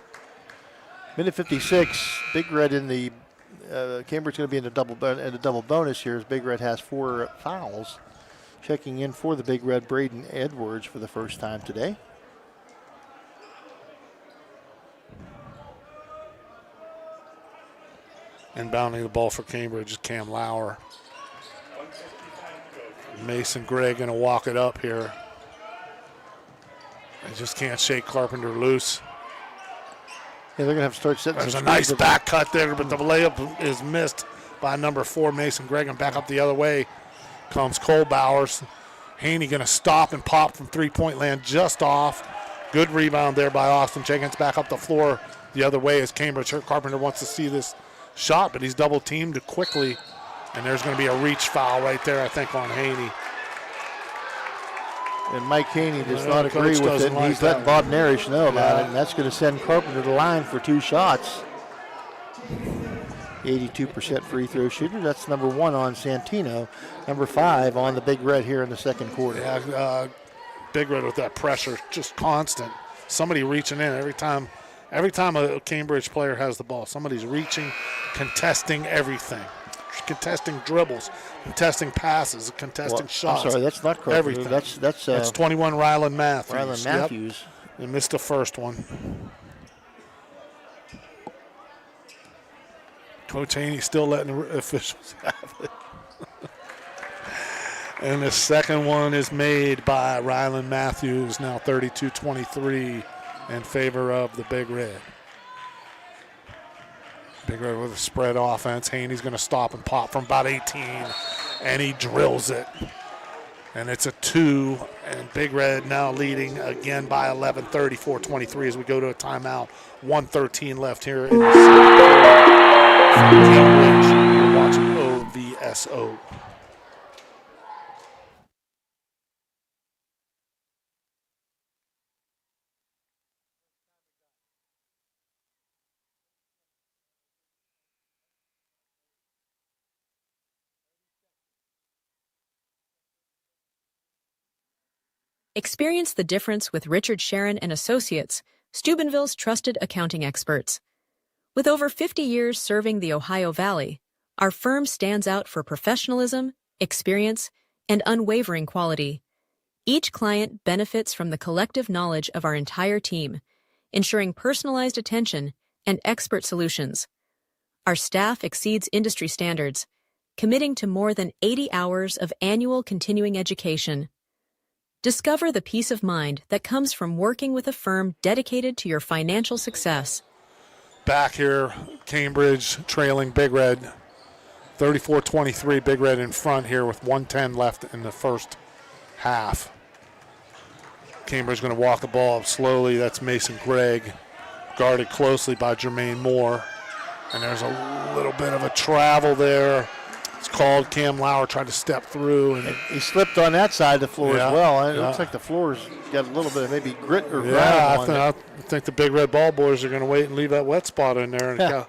Minute 56. Big Red in the Cambridge going to be in a double bonus here as Big Red has 4 fouls. Checking in for the Big Red, Braden Edwards for the first time today. Inbounding the ball for Cambridge is Cam Lauer. Mason Gregg going to walk it up here. They just can't shake Carpenter loose. Yeah, they're going to have to start setting. There's a nice back cut there, but the layup is missed by number 4, Mason Gregg, and back up the other way comes Cole Bowers. Haney going to stop and pop from three-point land just off. Good rebound there by Austin Jenkins. Back up the floor the other way as Cambridge. Carpenter wants to see this shot, but he's double teamed quickly, and there's going to be a reach foul right there, I think, on Haney. And Mike Haney does not agree with it, and he's letting Bob Narish know about it, and that's going to send Carpenter to the line for 2 shots. 82% free throw shooter. That's number 1 on Santino, number 5 on the Big Red here in the second quarter. Yeah, Big Red with that pressure, just constant. Somebody reaching in every time a Cambridge player has the ball. Somebody's reaching, contesting everything. Contesting dribbles, contesting passes, contesting shots. I'm sorry, that's not Carpenter. Everything. That's 21, Rylan Matthews. Rylan Matthews. Yep. He missed the first one. Coach Haney still letting the officials have it. And the second one is made by Rylan Matthews, now 32-23 in favor of the Big Red. Big Red with a spread offense. Haney's going to stop and pop from about 18, and he drills it. And it's a 2, and Big Red now leading again by 11, 34-23 as we go to a timeout. 1:13 left here in the second quarter. Cambridge, you're watching OVSO. Experience the difference with Richard Sharon and Associates, Steubenville's trusted accounting experts. With over 50 years serving the Ohio Valley, our firm stands out for professionalism, experience, and unwavering quality. Each client benefits from the collective knowledge of our entire team, ensuring personalized attention and expert solutions. Our staff exceeds industry standards, committing to more than 80 hours of annual continuing education. Discover the peace of mind that comes from working with a firm dedicated to your financial success. Back here, Cambridge trailing Big Red, 34-23. Big Red in front here with 1:10 left in the first half. Cambridge going to walk the ball up slowly. That's Mason Gregg, guarded closely by Jermaine Moore. And there's a little bit of a travel there. It's called. Cam Lauer tried to step through. And he slipped on that side of the floor as well. It looks like the floor's got a little bit of maybe grit or grime on it. I think the Big Red Ball boys are going to wait and leave that wet spot in there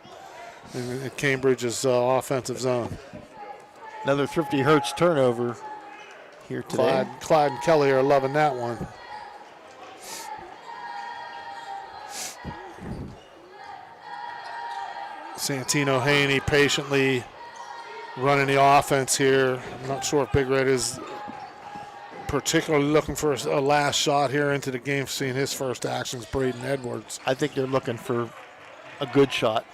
in Cambridge's offensive zone. Another Thrifty Hertz turnover here today. Clyde and Kelly are loving that one. Santino Haney patiently running the offense here. I'm not sure if Big Red is particularly looking for a last shot here into the game, seeing his first actions, Braden Edwards. I think they're looking for a good shot.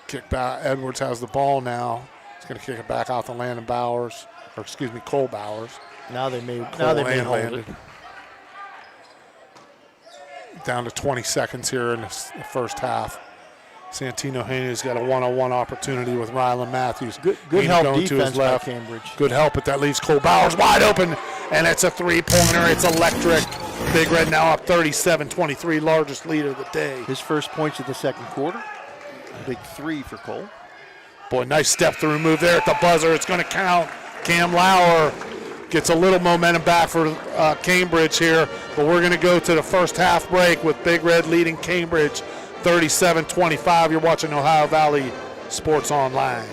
Kick back. Edwards has the ball now. He's going to kick it back out to Landon Bowers, or excuse me, Cole Bowers. Now they may hold it. Down to 20 seconds here in the first half. Santino Haney's got a one-on-one opportunity with Rylan Matthews. Good help defense by Cambridge. Good help, but that leaves Cole Bowers wide open, and it's a three-pointer. It's electric. Big Red now up 37-23, largest lead of the day. His first points of the second quarter. Big 3 for Cole. Boy, nice step-through move there at the buzzer. It's going to count. Cam Lauer gets a little momentum back for Cambridge here, but we're going to go to the first half break with Big Red leading Cambridge 37-25. You're watching Ohio Valley Sports Online.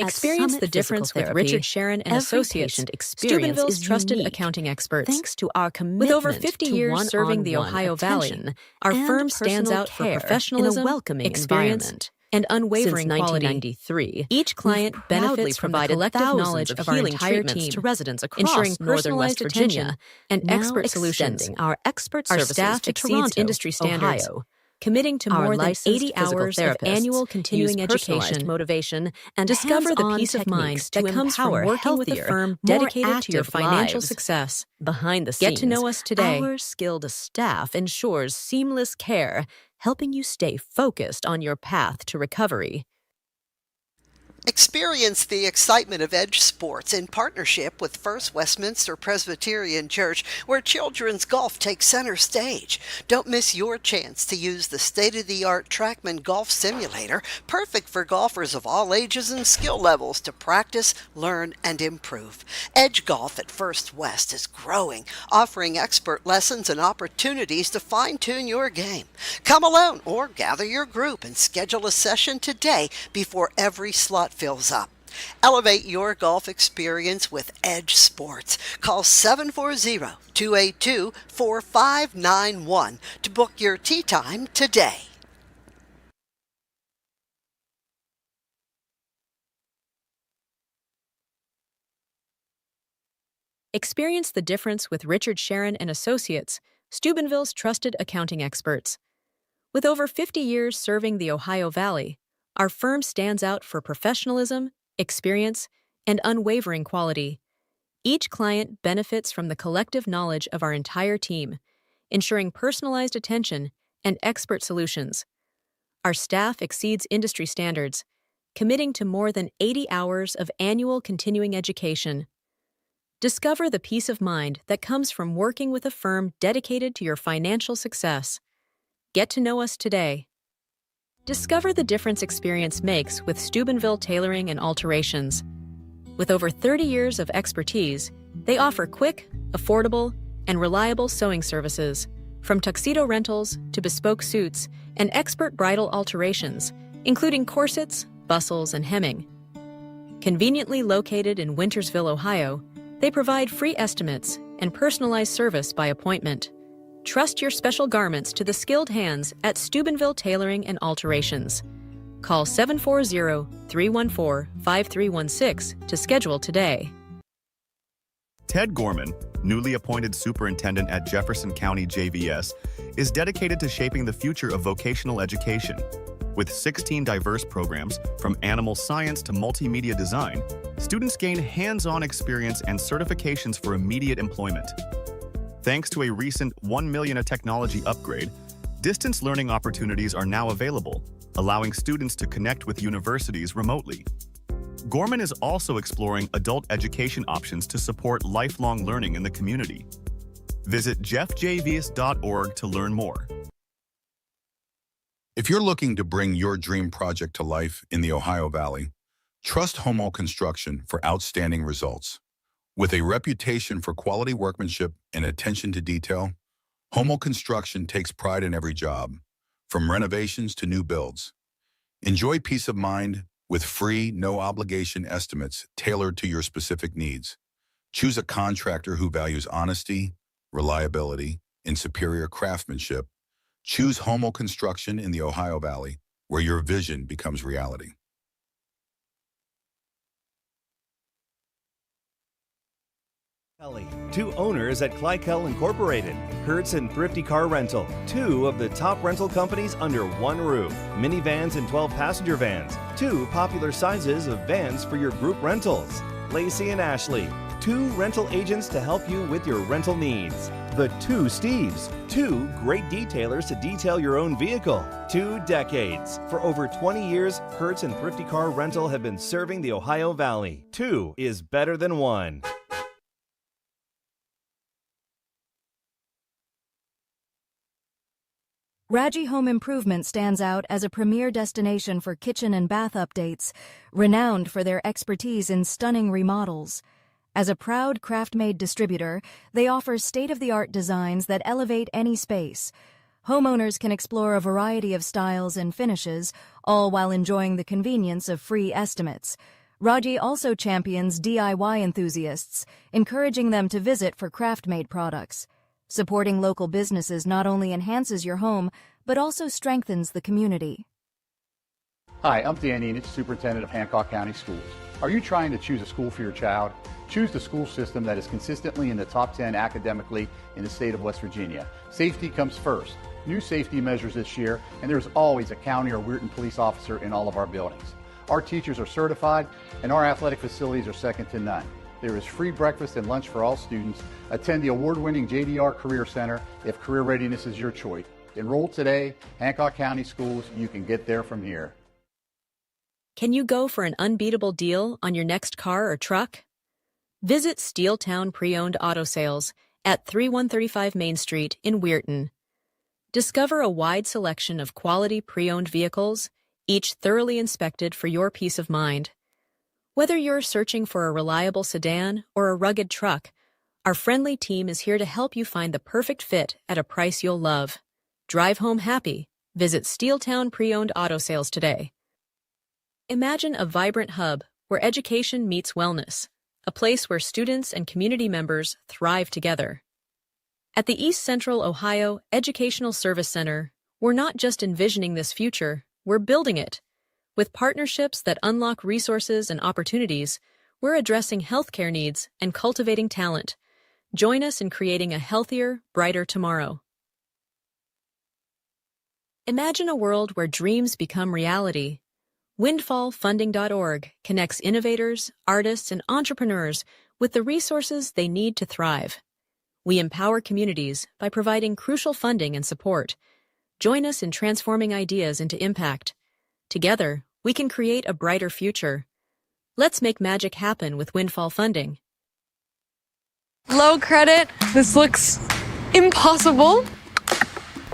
Experience the difference with Richard Sharon and Associates, Steubenville's trusted accounting experts. Thanks to our commitment With over 50 years serving the Ohio Valley, our firm stands out for professionalism, welcoming experience, and unwavering Since quality. 1993, Each client benefits from the collective knowledge of our entire team, to residents across ensuring northern West personalized Virginia attention and now expert solutions. extending our expert Our services staff to exceeds Toronto, industry standards, Ohio. committing to Our more than licensed 80 physical hours of therapists annual continuing use personalized education. motivation and Discover the hands-on peace of mind techniques that to comes from empower working with a healthier, firm more dedicated to your active financial lives. success. Behind the Get scenes, to know us today. Our skilled staff ensures seamless care, helping you stay focused on your path to recovery. Experience the excitement of Edge Sports in partnership with First Westminster Presbyterian Church, where children's golf takes center stage. Don't miss your chance to use the state-of-the-art TrackMan Golf Simulator, perfect for golfers of all ages and skill levels to practice, learn, and improve. Edge Golf at First West is growing, offering expert lessons and opportunities to fine-tune your game. Come alone or gather your group and schedule a session today before every slot fills up. Elevate your golf experience with Edge Sports. Call 740-282-4591 to book your tee time today. Experience the difference with Richard Sharon and Associates, Steubenville's trusted accounting experts. With over 50 years serving the Ohio Valley, our firm stands out for professionalism, experience, and unwavering quality. Each client benefits from the collective knowledge of our entire team, ensuring personalized attention and expert solutions. Our staff exceeds industry standards, committing to more than 80 hours of annual continuing education. Discover the peace of mind that comes from working with a firm dedicated to your financial success. Get to know us today. Discover the difference experience makes with Steubenville Tailoring and Alterations. With over 30 years of expertise, they offer quick, affordable, and reliable sewing services, from tuxedo rentals to bespoke suits and expert bridal alterations, including corsets, bustles, and hemming. Conveniently located in Wintersville, Ohio, they provide free estimates and personalized service by appointment. Trust your special garments to the skilled hands at Steubenville Tailoring and Alterations. Call 740-314-5316 to schedule today. Ted Gorman, newly appointed superintendent at Jefferson County JVS, is dedicated to shaping the future of vocational education. With 16 diverse programs, from animal science to multimedia design, students gain hands-on experience and certifications for immediate employment. Thanks to a recent $1 million technology upgrade, distance learning opportunities are now available, allowing students to connect with universities remotely. Gorman is also exploring adult education options to support lifelong learning in the community. Visit jeffjvs.org to learn more. If you're looking to bring your dream project to life in the Ohio Valley, trust Homo Construction for outstanding results. With a reputation for quality workmanship and attention to detail, Homo Construction takes pride in every job, from renovations to new builds. Enjoy peace of mind with free, no-obligation estimates tailored to your specific needs. Choose a contractor who values honesty, reliability, and superior craftsmanship. Choose Homo Construction in the Ohio Valley, where your vision becomes reality. Kelly, two owners at Clykel Incorporated, Hertz and Thrifty Car Rental, two of the top rental companies under one roof, minivans and 12-passenger vans, two popular sizes of vans for your group rentals. Lacey and Ashley, two rental agents to help you with your rental needs. The Two Steves, two great detailers to detail your own vehicle. 2 decades. For over 20 years, Hertz and Thrifty Car Rental have been serving the Ohio Valley. Two is better than one. Raji Home Improvement stands out as a premier destination for kitchen and bath updates, renowned for their expertise in stunning remodels. As a proud craft-made distributor, they offer state-of-the-art designs that elevate any space. homeowners can explore a variety of styles and finishes, all while enjoying the convenience of free estimates. Raji also champions DIY enthusiasts, encouraging them to visit for craft-made products. Supporting local businesses not only enhances your home, but also strengthens the community. Hi, I'm Dan Enich, Superintendent of Hancock County Schools. Are you trying to choose a school for your child? Choose the school system that is consistently in the top 10 academically in the state of West Virginia. Safety comes first. New safety measures this year, and there's always a county or Weirton police officer in all of our buildings. Our teachers are certified, and our athletic facilities are second to none. There is free breakfast and lunch for all students. Attend the award-winning JDR Career Center if career readiness is your choice. Enroll today. Hancock County Schools, you can get there from here. Can you go for an unbeatable deal on your next car or truck? Visit Steeltown Pre-Owned Auto Sales at 3135 Main Street in Weirton. Discover a wide selection of quality pre-owned vehicles, each thoroughly inspected for your peace of mind. Whether you're searching for a reliable sedan or a rugged truck, our friendly team is here to help you find the perfect fit at a price you'll love. Drive home happy. Visit Steeltown Pre-Owned Auto Sales today. Imagine a vibrant hub where education meets wellness, a place where students and community members thrive together. At the East Central Ohio Educational Service Center, we're not just envisioning this future, we're building it. With partnerships that unlock resources and opportunities, we're addressing healthcare needs and cultivating talent. Join us in creating a healthier, brighter tomorrow. Imagine a world where dreams become reality. WindfallFunding.org connects innovators, artists, and entrepreneurs with the resources they need to thrive. We empower communities by providing crucial funding and support. Join us in transforming ideas into impact. Together, we can create a brighter future. Let's make magic happen with Windfall Funding. Low credit. This looks impossible.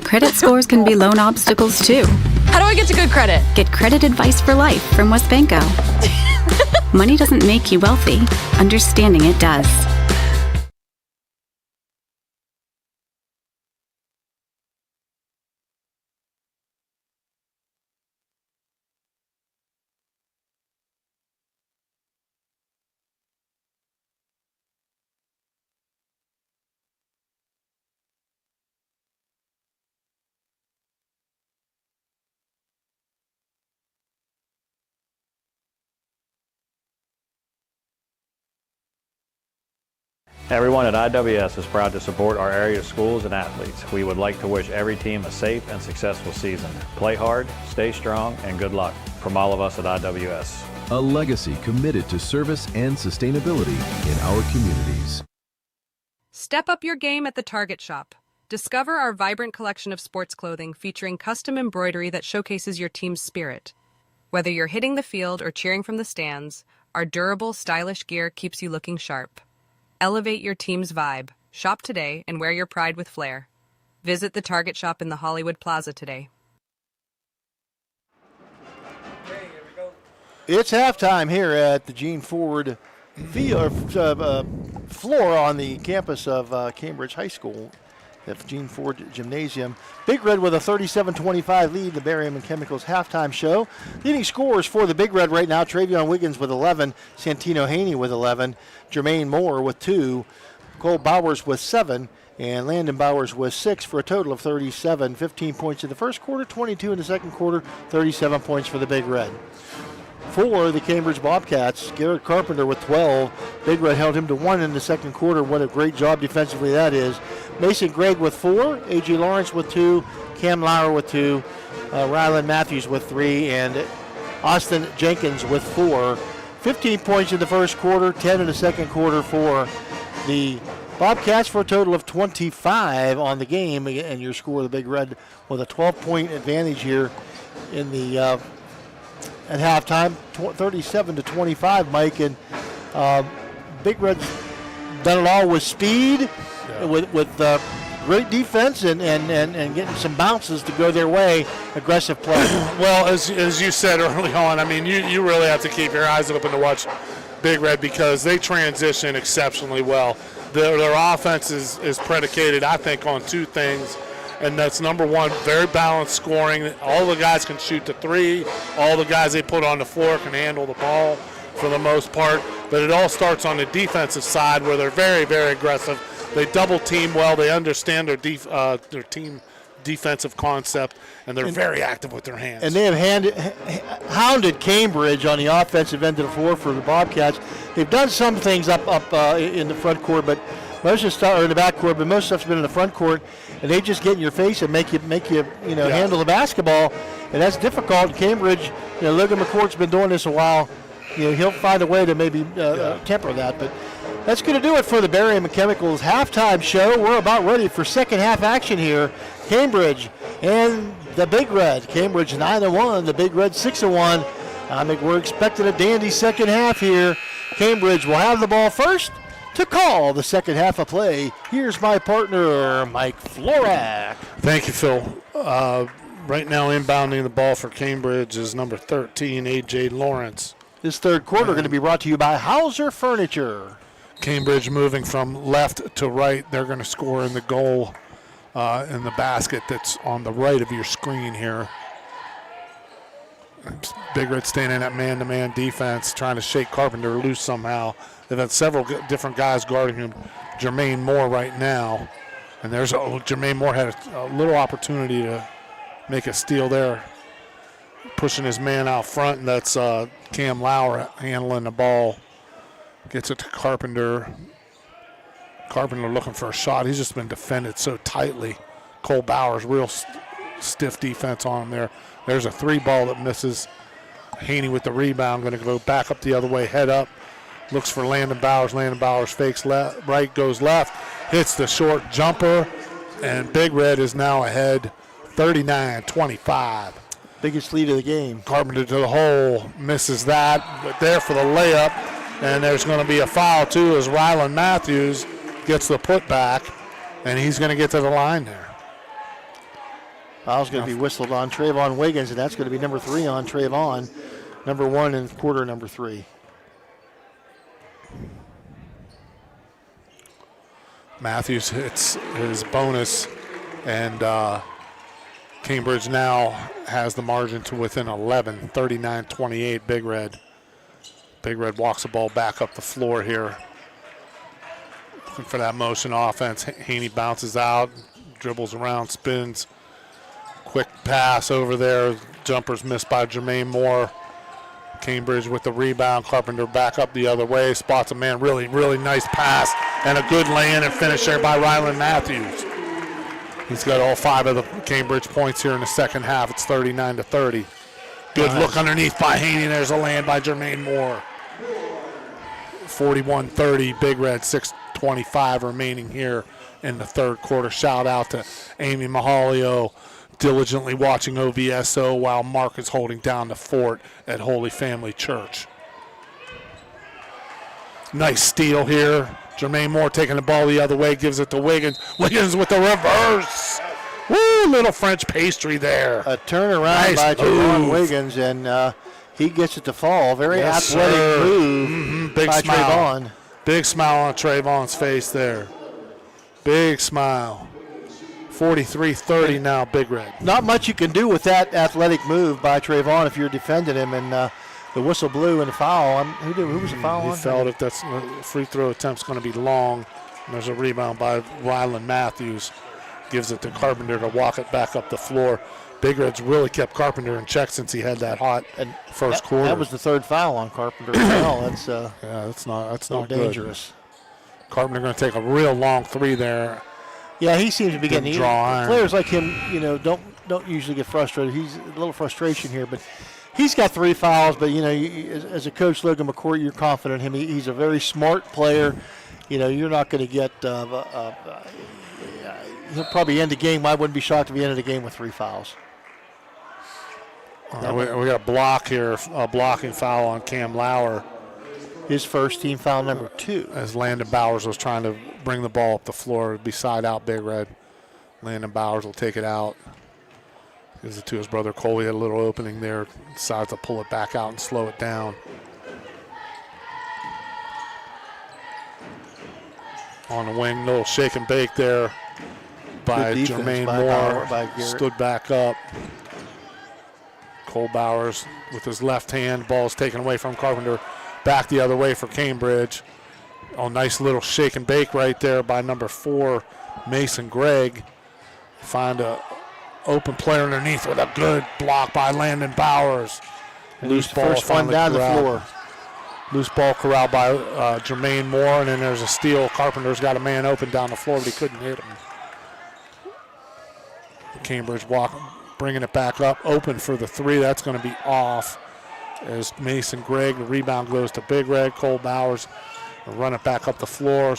Credit scores can be loan obstacles too. How do I get to good credit? Get credit advice for life from WestBanco. Money doesn't make you wealthy. Understanding it does. Everyone at IWS is proud to support our area schools and athletes. We would like to wish every team a safe and successful season. Play hard, stay strong, and good luck from all of us at IWS. A legacy committed to service and sustainability in our communities. Step up your game at the Target Shop. Discover our vibrant collection of sports clothing featuring custom embroidery that showcases your team's spirit. Whether you're hitting the field or cheering from the stands, our durable, stylish gear keeps you looking sharp. Elevate your team's vibe. Shop today and wear your pride with flair. Visit the Target Shop in the Hollywood Plaza today. It's halftime here at the Gene Ford floor on the campus of Cambridge High School at the Gene Ford Gymnasium. Big Red with a 37-25 lead, the Barium and Chemicals halftime show. Leading scorers for the Big Red right now, Travion Wiggins with 11, Santino Haney with 11, Jermaine Moore with 2, Cole Bowers with 7, and Landon Bowers with 6 for a total of 37. 15 points in the first quarter, 22 in the second quarter, 37 points for the Big Red. For the Cambridge Bobcats, Garrett Carpenter with 12. Big Red held him to 1 in the second quarter. What a great job defensively that is. Mason Gregg with 4, A.J. Lawrence with 2, Cam Lauer with 2, Rylan Matthews with 3, and Austin Jenkins with 4. 15 points in the first quarter, 10 in the second quarter for the Bobcats for a total of 25 on the game. And your score, the Big Red, with a 12-point advantage here in the at halftime, 37-25, Mike. And Big Red's done it all with speed, with great defense, and getting some bounces to go their way, aggressive play. Well, as you said early on, I mean, you really have to keep your eyes open to watch Big Red because they transition exceptionally well. Their offense is predicated, I think, on two things. and that's number one, very balanced scoring. All the guys can shoot the three. All the guys they put on the floor can handle the ball for the most part. But it all starts on the defensive side where they're very, very aggressive. They double team well. They understand their team defensive concept, and they're very active with their hands. And they have hounded Cambridge on the offensive end of the floor for the Bobcats. They've done some things up in the front court, but most of the stuff, or in the back court, but most stuff's been in the front court, and they just get in your face and make you handle the basketball, and that's difficult. Cambridge, Logan McCourt's been doing this a while. He'll find a way to maybe temper that, but that's going to do it for the Barium Chemicals halftime show. We're about ready for second half action here. Cambridge and the Big Red. Cambridge 9-1, the Big Red 6-1. I think we're expecting a dandy second half here. Cambridge will have the ball first to call the second half of play. Here's my partner, Mike Florak. Thank you, Phil. Right now inbounding the ball for Cambridge is number 13, A.J. Lawrence. This third quarter going to be brought to you by Hauser Furniture. Cambridge moving from left to right. They're going to score in the goal in the basket that's on the right of your screen here. Big Red staying in that man-to-man defense, trying to shake Carpenter loose somehow. They've had several different guys guarding him. Jermaine Moore right now. And there's Jermaine Moore had a little opportunity to make a steal there, pushing his man out front, and that's Cam Lauer handling the ball. Gets it to Carpenter. Carpenter looking for a shot. He's just been defended so tightly. Cole Bowers, real stiff defense on him there. There's a three ball that misses. Haney with the rebound, going to go back up the other way, head up. Looks for Landon Bowers. Landon Bowers fakes left, right, goes left. Hits the short jumper, and Big Red is now ahead 39-25. Biggest lead of the game. Carpenter to the hole, misses that, but there for the layup. And there's going to be a foul, too, as Rylan Matthews gets the putback, and he's going to get to the line there. Foul's going to be whistled on Trayvon Wiggins, and that's going to be number 3 on Trayvon. Number 1 in quarter number 3. Matthews hits his bonus, and Cambridge now has the margin to within 11, 39-28, Big Red. Big Red walks the ball back up the floor here. Looking for that motion offense. Haney bounces out, dribbles around, spins. Quick pass over there. Jumper's missed by Jermaine Moore. Cambridge with the rebound. Carpenter back up the other way. Spots a man. Really, really nice pass. And a good lay-in and finish there by Rylan Matthews. He's got all 5 of the Cambridge points here in the second half. It's 39-30. Good look underneath by Haney. There's a land by Jermaine Moore. 41-30, Big Red, 6:25 remaining here in the third quarter. Shout out to Amy Mahalio, diligently watching OVSO while Mark is holding down the fort at Holy Family Church. Nice steal here. Jermaine Moore taking the ball the other way, gives it to Wiggins. Wiggins with the reverse. Woo, little French pastry there. A turnaround by Trayvon Wiggins, and he gets it to fall. Very athletic move Big by smile. Trayvon. Big smile on Trayvon's face there. Big smile. 43-30 now, Big Red. Not much you can do with that athletic move by Trayvon if you're defending him, and the whistle blew and the foul. Who was the foul on? He felt it. That's free throw attempt's going to be long. And there's a rebound by Rylan Matthews. Gives it to Carpenter to walk it back up the floor. Big Red's really kept Carpenter in check since he had that hot first quarter. That was the third foul on Carpenter as well. That's that's not dangerous. Good. Carpenter going to take a real long three there. Yeah, he seems to be getting draw. Players like him, don't usually get frustrated. He's a little frustration here, but he's got 3 fouls. But as a coach, Logan McCourt, you're confident in him. He's a very smart player. You're not going to get. He'll probably end the game. I wouldn't be shocked if he ended the game with 3 fouls. We got a block here, a blocking foul on Cam Lauer. His first team foul number 2. As Landon Bowers was trying to bring the ball up the floor, it'd be side out Big Red. Landon Bowers will take it out. Gives it to his brother Cole. He had a little opening there. Decides to pull it back out and slow it down. On the wing, little shake and bake there. by Good defense Jermaine by Moore. Bauer, by Garrett. Stood back up. Cole Bowers with his left hand. Ball's taken away from Carpenter. Back the other way for Cambridge. Oh, nice little shake and bake right there by number 4, Mason Gregg. Find a open player underneath with a good block by Landon Bowers. And Loose he's ball first one finally down the corralled. floor. Loose ball corralled by Jermaine Moore, and then there's a steal. Carpenter's got a man open down the floor, but he couldn't hit him. Cambridge bringing it back up, open for the 3. That's going to be off as Mason Gregg. The rebound goes to Big Red. Cole Bowers will run it back up the floor.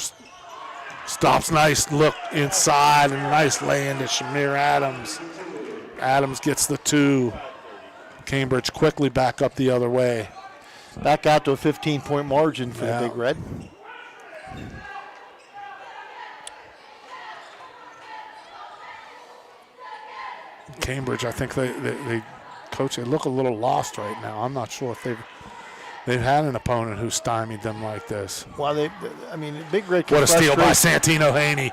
Stops, nice look inside, and a nice lay into Shamir Adams. Adams gets the 2. Cambridge quickly back up the other way. Back out to a 15-point margin for the Big Red. Cambridge, I think they coach, they look a little lost right now. I'm not sure if they've had an opponent who stymied them like this. Well, Big Red. What a steal by Santino Haney.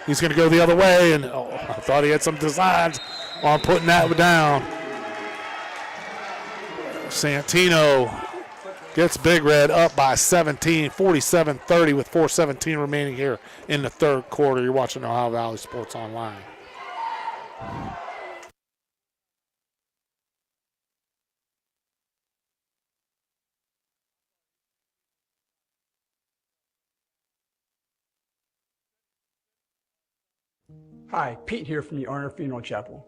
He's going to go the other way, and I thought he had some designs on putting that down. Santino gets Big Red up by 17, 47-30 with 4:17 remaining here in the third quarter. You're watching Ohio Valley Sports Online. Hi, Pete here from the Arner Funeral Chapel.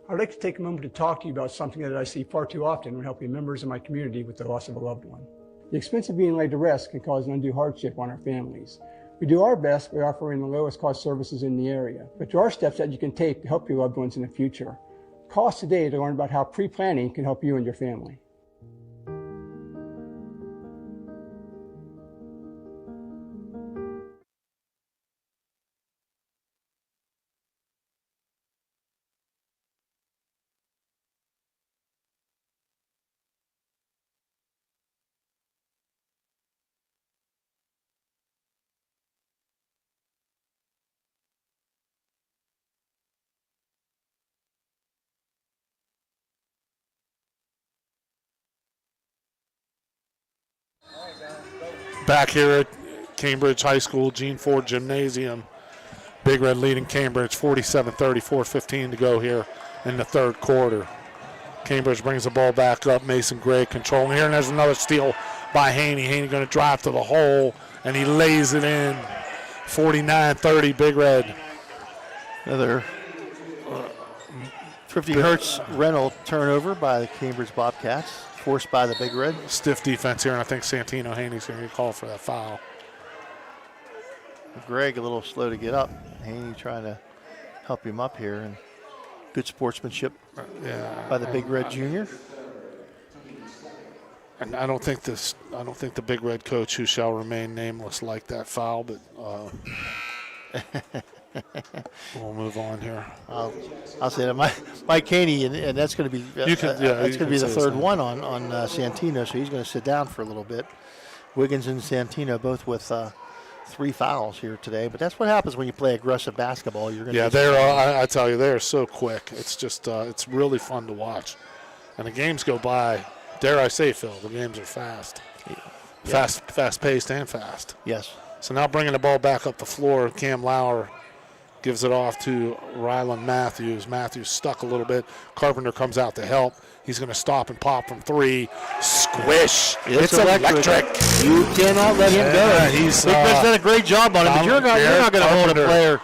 I'd like to take a moment to talk to you about something that I see far too often when helping members of my community with the loss of a loved one. The expense of being laid to rest can cause an undue hardship on our families. We do our best by offering the lowest cost services in the area, but there are steps that you can take to help your loved ones in the future. Call us today to learn about how pre-planning can help you and your family. Back here at Cambridge High School, Gene Ford Gymnasium. Big Red leading Cambridge 47-30, 4:15 to go here in the third quarter. Cambridge brings the ball back up. Mason Gregg controlling here, and there's another steal by Haney. Haney going to drive to the hole, and he lays it in. 49-30, Big Red. Another Thrifty Hertz rental turnover by the Cambridge Bobcats, forced by the Big Red. Stiff defense here, and I think Santino Haney's going to get called for that foul. Gregg a little slow to get up. Haney trying to help him up here, and good sportsmanship by the Big Red Junior. And I don't think the Big Red coach, who shall remain nameless, liked that foul, but we'll move on here. I'll say that Mike Haney, and that's going to be that's going to be the third one on Santino, so he's going to sit down for a little bit. Wiggins and Santino both with 3 fouls here today, but that's what happens when you play aggressive basketball. You're going to I tell you, they're so quick. It's just it's really fun to watch, and the games go by. Dare I say, Phil, the games are fast. Fast-paced and fast. Yes. So now bringing the ball back up the floor, Cam Lauer gives it off to Rylan Matthews. Matthews stuck a little bit. Carpenter comes out to help. He's going to stop and pop from 3. Squish. It's electric. You cannot let him go. He's done a great job on it, but you're not going to hold a player.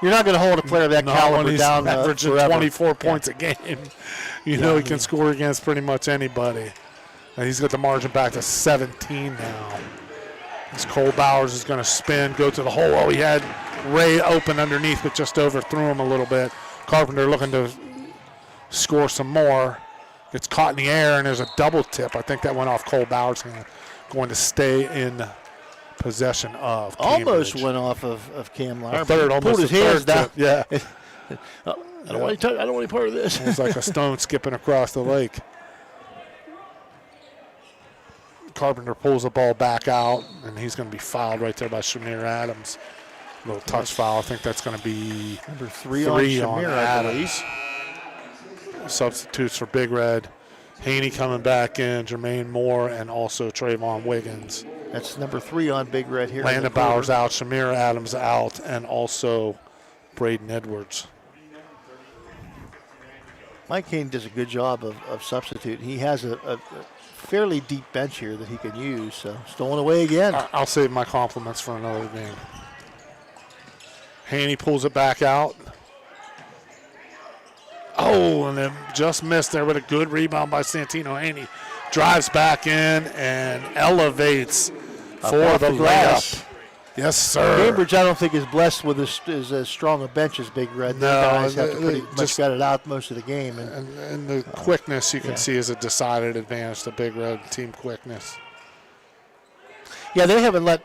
You're not going to hold a player of that caliber down averaging forever. 24 points a game. You know he can score against pretty much anybody. And he's got the margin back to 17 now. As Cole Bowers is going to spin, go to the hole. Oh, he had Ray open underneath, but just overthrew him a little bit. Carpenter looking to score some more. Gets caught in the air, and there's a double tip. I think that went off Cole Bowers' hand. Going to stay in possession of Cambridge. Almost went off of Cam Lauer. Pulled his hands down. Yeah. I don't want any part of this. It was like a stone skipping across the lake. Carpenter pulls the ball back out, and he's going to be fouled right there by Shamir Adams. Little touch foul. I think that's going to be number 3 on Shamir, I believe. Substitutes for Big Red. Haney coming back in, Jermaine Moore, and also Trayvon Wiggins. That's number 3 on Big Red here. Landon Bowers out, Shamir Adams out, and also Braden Edwards. Mike Kane does a good job of substituting. He has a fairly deep bench here that he can use. So stolen away again. I'll save my compliments for another game. Haney pulls it back out. Oh, and then just missed there with a good rebound by Santino. Haney drives back in and elevates for the layup. Yes, sir. Cambridge, I don't think, is blessed with as strong a bench as Big Red. No, Their guys have to pretty much got it out most of the game. And the quickness you can see is a decided advantage to Big Red team quickness. Yeah, they haven't let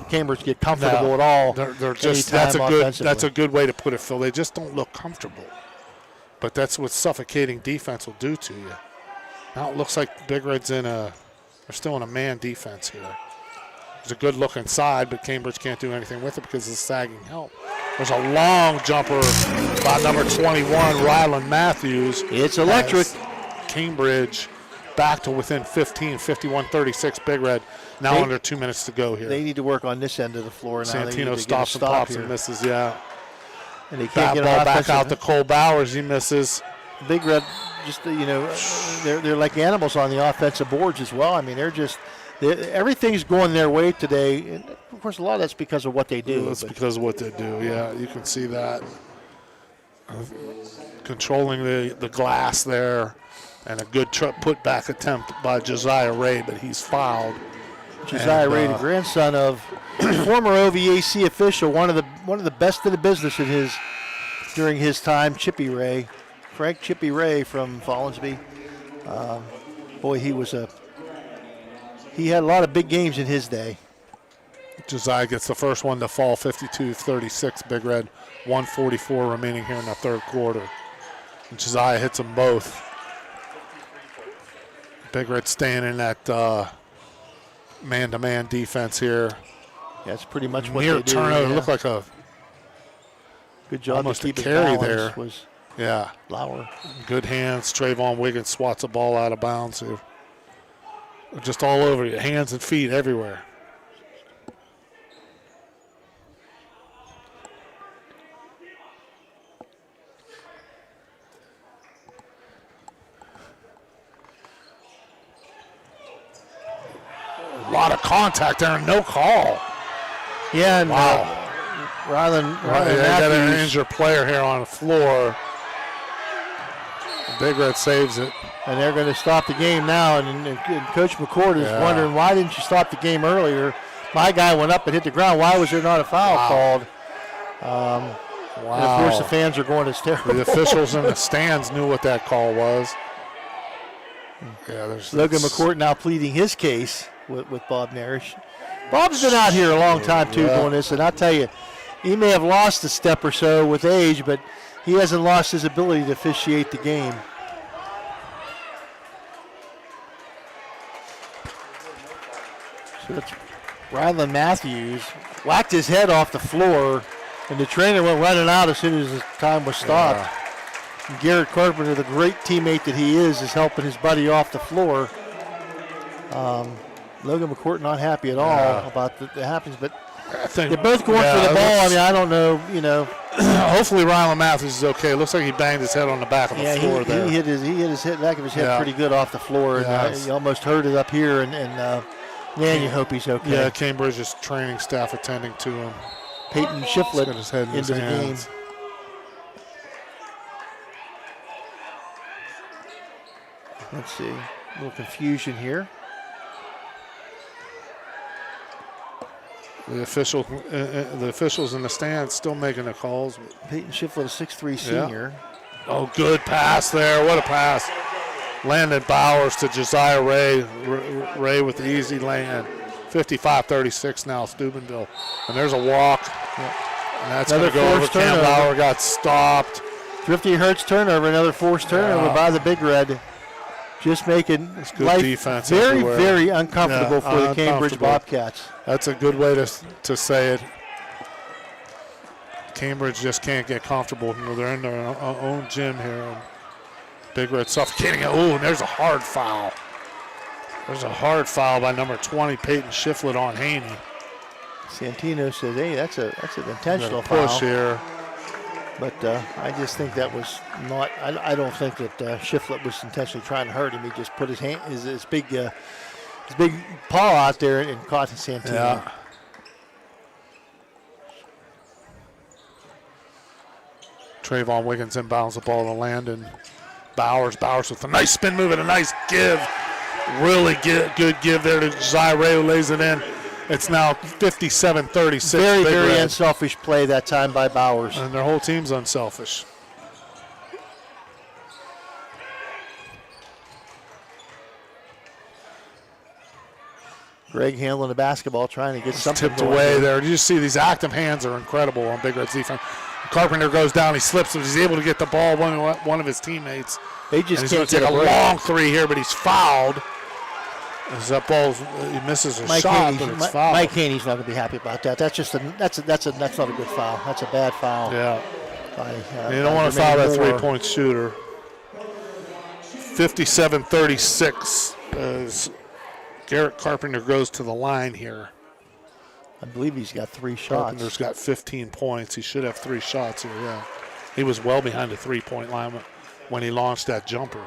Cambridge get comfortable at all. They're just that's a good way to put it, Phil. They just don't look comfortable. But that's what suffocating defense will do to you. Now it looks like Big Red's they're still in a man defense here. There's a good look inside, but Cambridge can't do anything with it because of the sagging help. There's a long jumper by number 21, Rylan Matthews. It's electric. Cambridge back to within 15, 51-36 Big Red. Now under 2 minutes to go here. They need to work on this end of the floor now. Santino stops and pops and misses, yeah. And they can't get ball back out to Cole Bowers. He misses. Big Red, just they're like animals on the offensive boards as well. I mean, everything's going their way today. And of course, a lot of that's because of what they do. That's because of what they do. Yeah, you can see that. Controlling the glass there, and a good put-back attempt by Josiah Ray, but he's fouled. Josiah Ray, the grandson of former OVAC official, one of the best in the business during his time, Chippy Ray, Frank Chippy Ray from Follinsby. Boy, he had a lot of big games in his day. Josiah gets the first one to fall, 52-36 Big Red, 1:44 remaining here in the third quarter. And Josiah hits them both. Big Red staying in that man-to-man defense here. Yeah, that's pretty much what Near they do. turnover, Yeah. Looked like a good job almost to keep a his carry balance there. Was yeah, Lauer. Good hands. Trayvon Wiggins swats the ball out of bounds here. Just all over you, hands and feet everywhere. A lot of contact there and no call. Yeah, and wow. Rylan They got an injured player here on the floor. Big Red saves it. And they're going to stop the game now. And Coach McCord is wondering, why didn't you stop the game earlier? My guy went up and hit the ground. Why was there not a foul called? Wow. And of course, the fans are going, it's terrible. The officials in the stands knew what that call was. Yeah, Logan McCourt now pleading his case with Bob Narish. Bob's been out here a long time, too, doing this. And I'll tell you, he may have lost a step or so with age, but he hasn't lost his ability to officiate the game. So it's Rylan Matthews whacked his head off the floor, and the trainer went running out as soon as the time was stopped. Yeah. And Garrett Carpenter, the great teammate that he is helping his buddy off the floor. Logan McCourt not happy at all about that happens, but they're both going for the ball. I mean, I don't know, Hopefully Rylan Matthews is okay. It looks like he banged his head on the back of the floor there. He hit his back of his head pretty good off the floor, and he almost hurt it up here. And you hope he's okay. Yeah, Cambridge's training staff attending to him. Peyton Shiflett got his head in into his the hands. game. Let's see, a little confusion here. The officials in the stands still making the calls. Peyton Shiflett, a 6'3" senior. Oh, good pass there. What a pass. Landon Bowers to Josiah Ray. Ray with the easy land. 55-36 now, Steubenville. And there's a walk. Yeah. And that's going to go over. Cam Bauer got stopped. Thrifty Hertz turnover, another forced turnover by the Big Red. Just making life defense very, everywhere. very uncomfortable for the Cambridge Bobcats. That's a good way to say it. Cambridge just can't get comfortable. They're in their own gym here. And Big Red suffocating it. Oh, and there's a hard foul. There's a hard foul by number 20, Peyton Shiflett on Haney. Santino says, hey, that's an intentional push foul. Here. But I just think that was not. I don't think that Shiflett was intentionally trying to hurt him. He just put his big paw out there and caught Santino. Yeah. Trayvon Wiggins inbounds the ball to Landon. Bowers with a nice spin move and a nice give. Really good give there to Josiah Ray, who lays it in. It's now 57-36. Very unselfish play that time by Bowers. And their whole team's unselfish. Greg handling the basketball, trying to get something tipped away there. You just see these active hands are incredible on Big Red's defense. Carpenter goes down, he slips, but he's able to get the ball one of his teammates. They just and he's can't going to take get a break. long three here, but he's fouled. As that ball, he misses a shot, but it's fouled. Mike Haney's not going to be happy about that. That's just that's not a good foul. That's a bad foul. Yeah. You don't want to foul that three-point shooter. 57-36 as Garrett Carpenter goes to the line here. I believe he's got 3 shots. Carpenter's got 15 points. He should have 3 shots here, yeah. He was well behind the three-point line when he launched that jumper.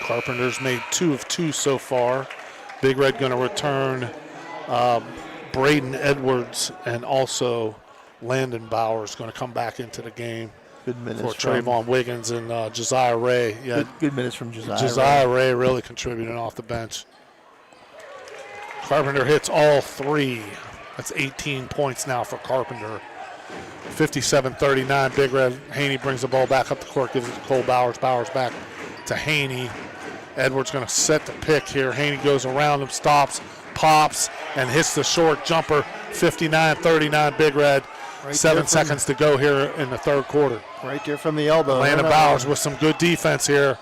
Carpenter's made 2 of 2 so far. Big Red going to return Braden Edwards and also Landon Bowers going to come back into the game. Good minutes for Trayvon Wiggins and Josiah Ray. Yeah, good minutes from Josiah. Josiah Ray really contributing off the bench. Carpenter hits all 3. That's 18 points now for Carpenter. 57-39. Big Red. Haney brings the ball back up the court, gives it to Cole Bowers. Bowers back to Haney. Edwards going to set the pick here. Haney goes around him, stops, pops, and hits the short jumper. 59-39. Big Red. Right 7 seconds to go here in the third quarter. Right there from the elbow. Landon Bowers with some good defense here.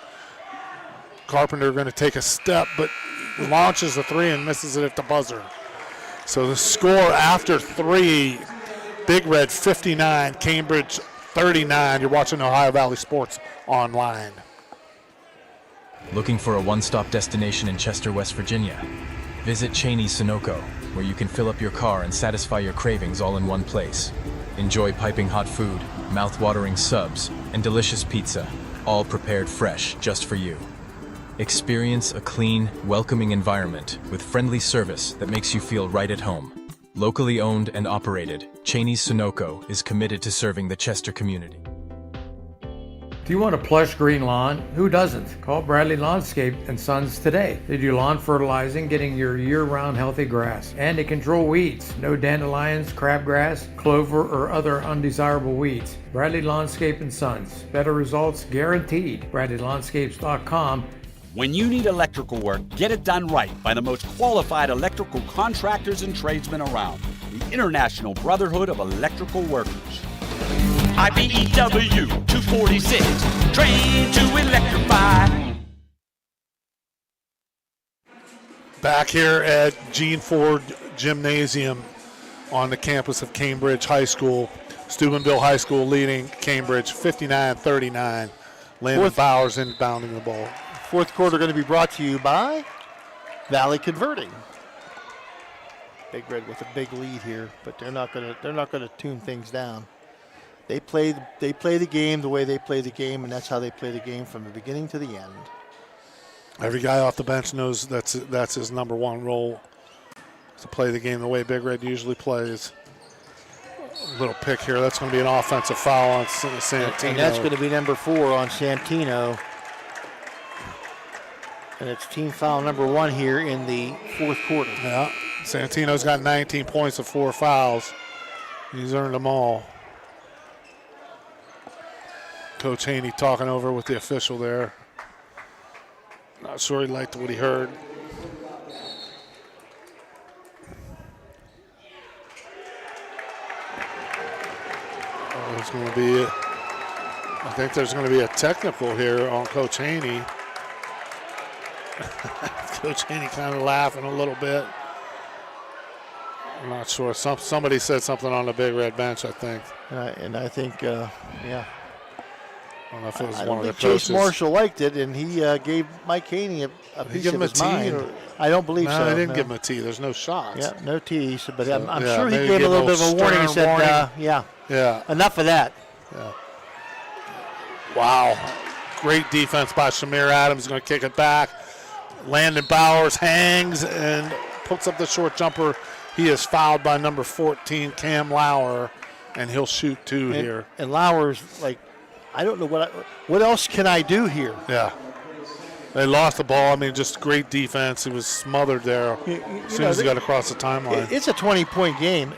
Carpenter going to take a step, but launches the 3 and misses it at the buzzer. So the score after 3, Big Red 59, Cambridge 39. You're watching Ohio Valley Sports Online. Looking for a one-stop destination in Chester, West Virginia? Visit Cheney's Sunoco, where you can fill up your car and satisfy your cravings all in one place. Enjoy piping hot food, mouth-watering subs, and delicious pizza, all prepared fresh just for you. Experience a clean, welcoming environment with friendly service that makes you feel right at home. Locally owned and operated, Cheney's Sunoco is committed to serving the Chester community. Do you want a plush green lawn? Who doesn't? Call Bradley Landscape and Sons today. They do lawn fertilizing, getting your year-round healthy grass. And they control weeds. No dandelions, crabgrass, clover, or other undesirable weeds. Bradley Landscape and Sons. Better results guaranteed. BradleyLandscapes.com. When you need electrical work, get it done right by the most qualified electrical contractors and tradesmen around. The International Brotherhood of Electrical Workers. IBEW 246, trained to electrify. Back here at Gene Ford Gymnasium on the campus of Cambridge High School. Steubenville High School leading Cambridge 59-39. Landon Bowers inbounding the ball. Fourth quarter going to be brought to you by Valley Converting. Big Red with a big lead here, but they're not going to tune things down. They play the game the way they play the game, and that's how they play the game from the beginning to the end. Every guy off the bench knows that's his number one role, to play the game the way Big Red usually plays. A little pick here. That's going to be an offensive foul on Santino. And that's going to be number 4 on Santino. And it's team foul number 1 here in the fourth quarter. Yeah, Santino's got 19 points of 4 fouls. He's earned them all. Coach Haney talking over with the official there. Not sure he liked what he heard. I think there's going to be a technical here on Coach Haney. Coach Haney kind of laughing a little bit. I'm not sure. Somebody said something on the Big Red bench, I think. And I think, yeah. I don't know if it was I one don't of the think coaches. Chase Marshall liked it, and he gave Mike Haney a piece give of him his a tee, mind. or- I don't believe No, so. they didn't give him a tee. There's no shots. Yeah, no tees. But So, I'm yeah, sure he maybe gave a give little bit of a warning. He stern said, warning. yeah, enough of that. Yeah. Wow. Great defense by Shamir Adams. Going to kick it back. Landon Bowers hangs and puts up the short jumper. He is fouled by number 14, Cam Lauer, and he'll shoot two here. And Lauer's like, I don't know what else can I do here? Yeah. They lost the ball. I mean, just great defense. He was smothered there as soon as he got across the timeline. It's a 20-point game.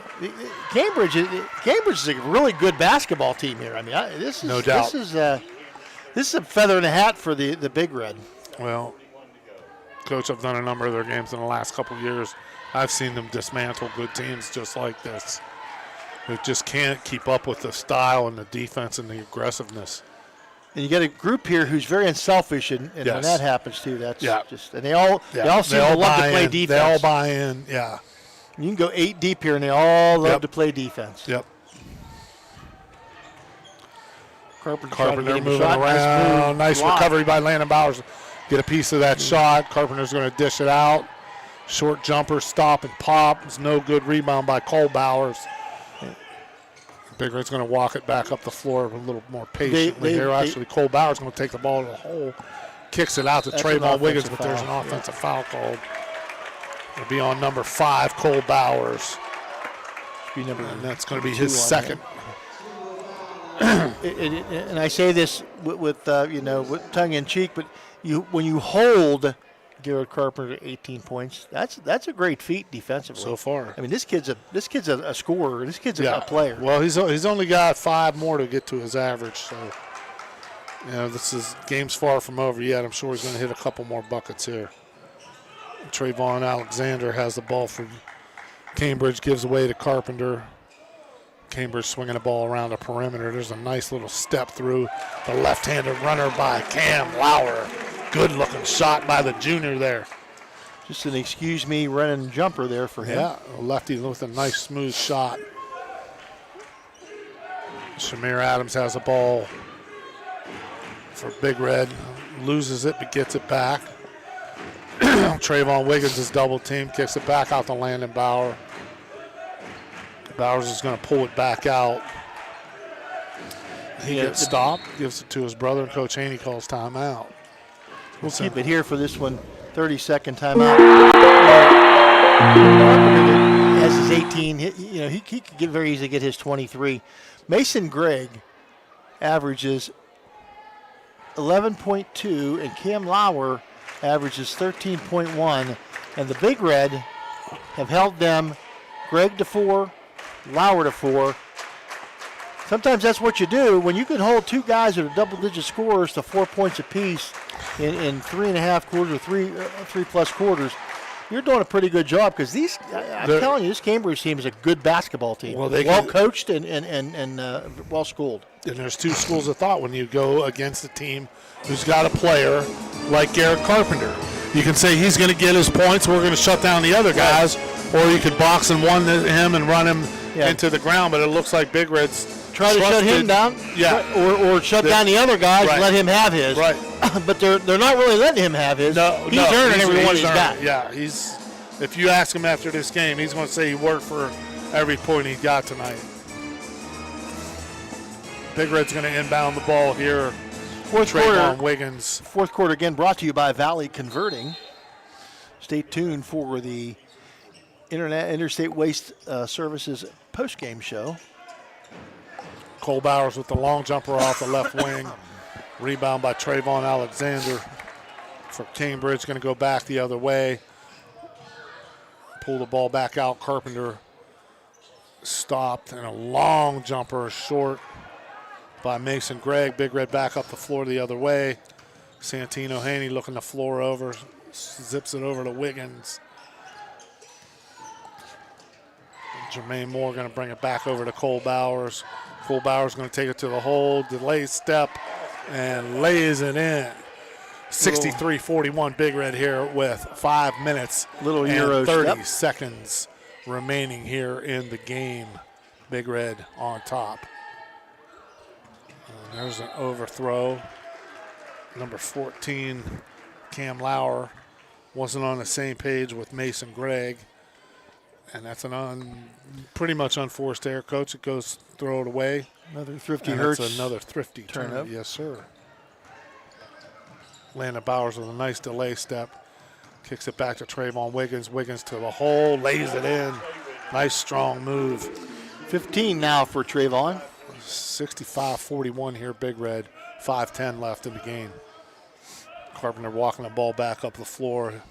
Cambridge is a really good basketball team here. I mean, this is No doubt. This is a feather in the hat for the Big Red. Well, Coach, I've done a number of their games in the last couple of years. I've seen them dismantle good teams just like this. They just can't keep up with the style and the defense and the aggressiveness. And you get a group here who's very unselfish, and when Yes. that happens too, that's Yeah. just. And they all seem to love to play defense. They all buy in. Yeah. You can go 8 deep here, and they all love to play defense. Yep. Carpenter moving around. Nice recovery by Landon Bowers. Get a piece of that shot. Carpenter's going to dish it out. Short jumper, stop and pop. It's no good. Rebound by Cole Bowers. Big Red's going to walk it back up the floor a little more patiently here. Actually, Cole Bowers going to take the ball to the hole. Kicks it out to That's Trayvon an Wiggins, offensive but there's an foul. offensive foul called. It'll be on number 5, Cole Bowers. Be number And that's going to be 2 his on second. And I say this with tongue in cheek, but when you hold Garrett Carpenter to 18 points, that's a great feat defensively. So far. I mean, this kid's a scorer. This kid's a player. Well, he's only got 5 more to get to his average, so this is game's far from over yet. I'm sure he's going to hit a couple more buckets here. Trayvon Alexander has the ball for Cambridge, gives away to Carpenter. Cambridge swinging the ball around the perimeter. There's a nice little step through the left-handed runner by Cam Lauer. Good-looking shot by the junior there. Just an excuse me running jumper there for him. Yeah, a lefty with a nice smooth shot. Shamir Adams has the ball for Big Red. Loses it, but gets it back. Trayvon Wiggins is double teamed, kicks it back out to Landon Bauer. Bowers is going to pull it back out. He gets stopped, gives it to his brother, and Coach Haney calls timeout. We'll keep it here for this one. 30-second timeout. Has his 18. He could very easily get his 23. Mason Gregg averages 11.2, and Cam Lauer averages 13.1. And the Big Red have held them, Gregg to 4, Lauer to 4. Sometimes that's what you do. When you can hold 2 guys that are double-digit scorers to 4 points apiece in 3.5 quarters or 3+ quarters, you're doing a pretty good job because I'm telling you, this Cambridge team is a good basketball team. Well coached and well schooled. And there's 2 schools of thought when you go against a team who's got a player like Garrett Carpenter. You can say he's going to get his points, we're going to shut down the other guys, or you could box and one him and run him into the ground, but it looks like Big Red's try to shut him down, or shut down the other guys and let him have his. Right. But they're not really letting him have his. He's earning every one he's got. Yeah, if you ask him after this game, he's going to say he worked for every point he got tonight. Big Red's going to inbound the ball here. Fourth quarter, Wiggins. Fourth quarter again brought to you by Valley Converting. Stay tuned for the Interstate Waste Services postgame show. Cole Bowers with the long jumper off the left wing. Rebound by Trayvon Alexander for Cambridge. Going to go back the other way. Pull the ball back out. Carpenter stopped, and a long jumper short by Mason Gregg. Big Red back up the floor the other way. Santino Haney looking the floor over. Zips it over to Wiggins. Jermaine Moore going to bring it back over to Cole Bowers. Cole Bowers going to take it to the hole, delay step, and lays it in. 63-41 Big Red here with 5 minutes Little and Euro 30 step. seconds remaining here in the game. Big Red on top. And there's an overthrow. Number 14, Cam Lauer, wasn't on the same page with Mason Gregg. And that's pretty much unforced error, Coach. It goes, throw it away. Another Thrifty And Hertz. that's another Thrifty turnover. Yes, sir. Landon Bowers with a nice delay step. Kicks it back to Trayvon Wiggins. Wiggins to the hole, lays it in. Nice, strong move. 15 now for Trayvon. 65-41 here, Big Red. 5:10 left in the game. Carpenter walking the ball back up the floor.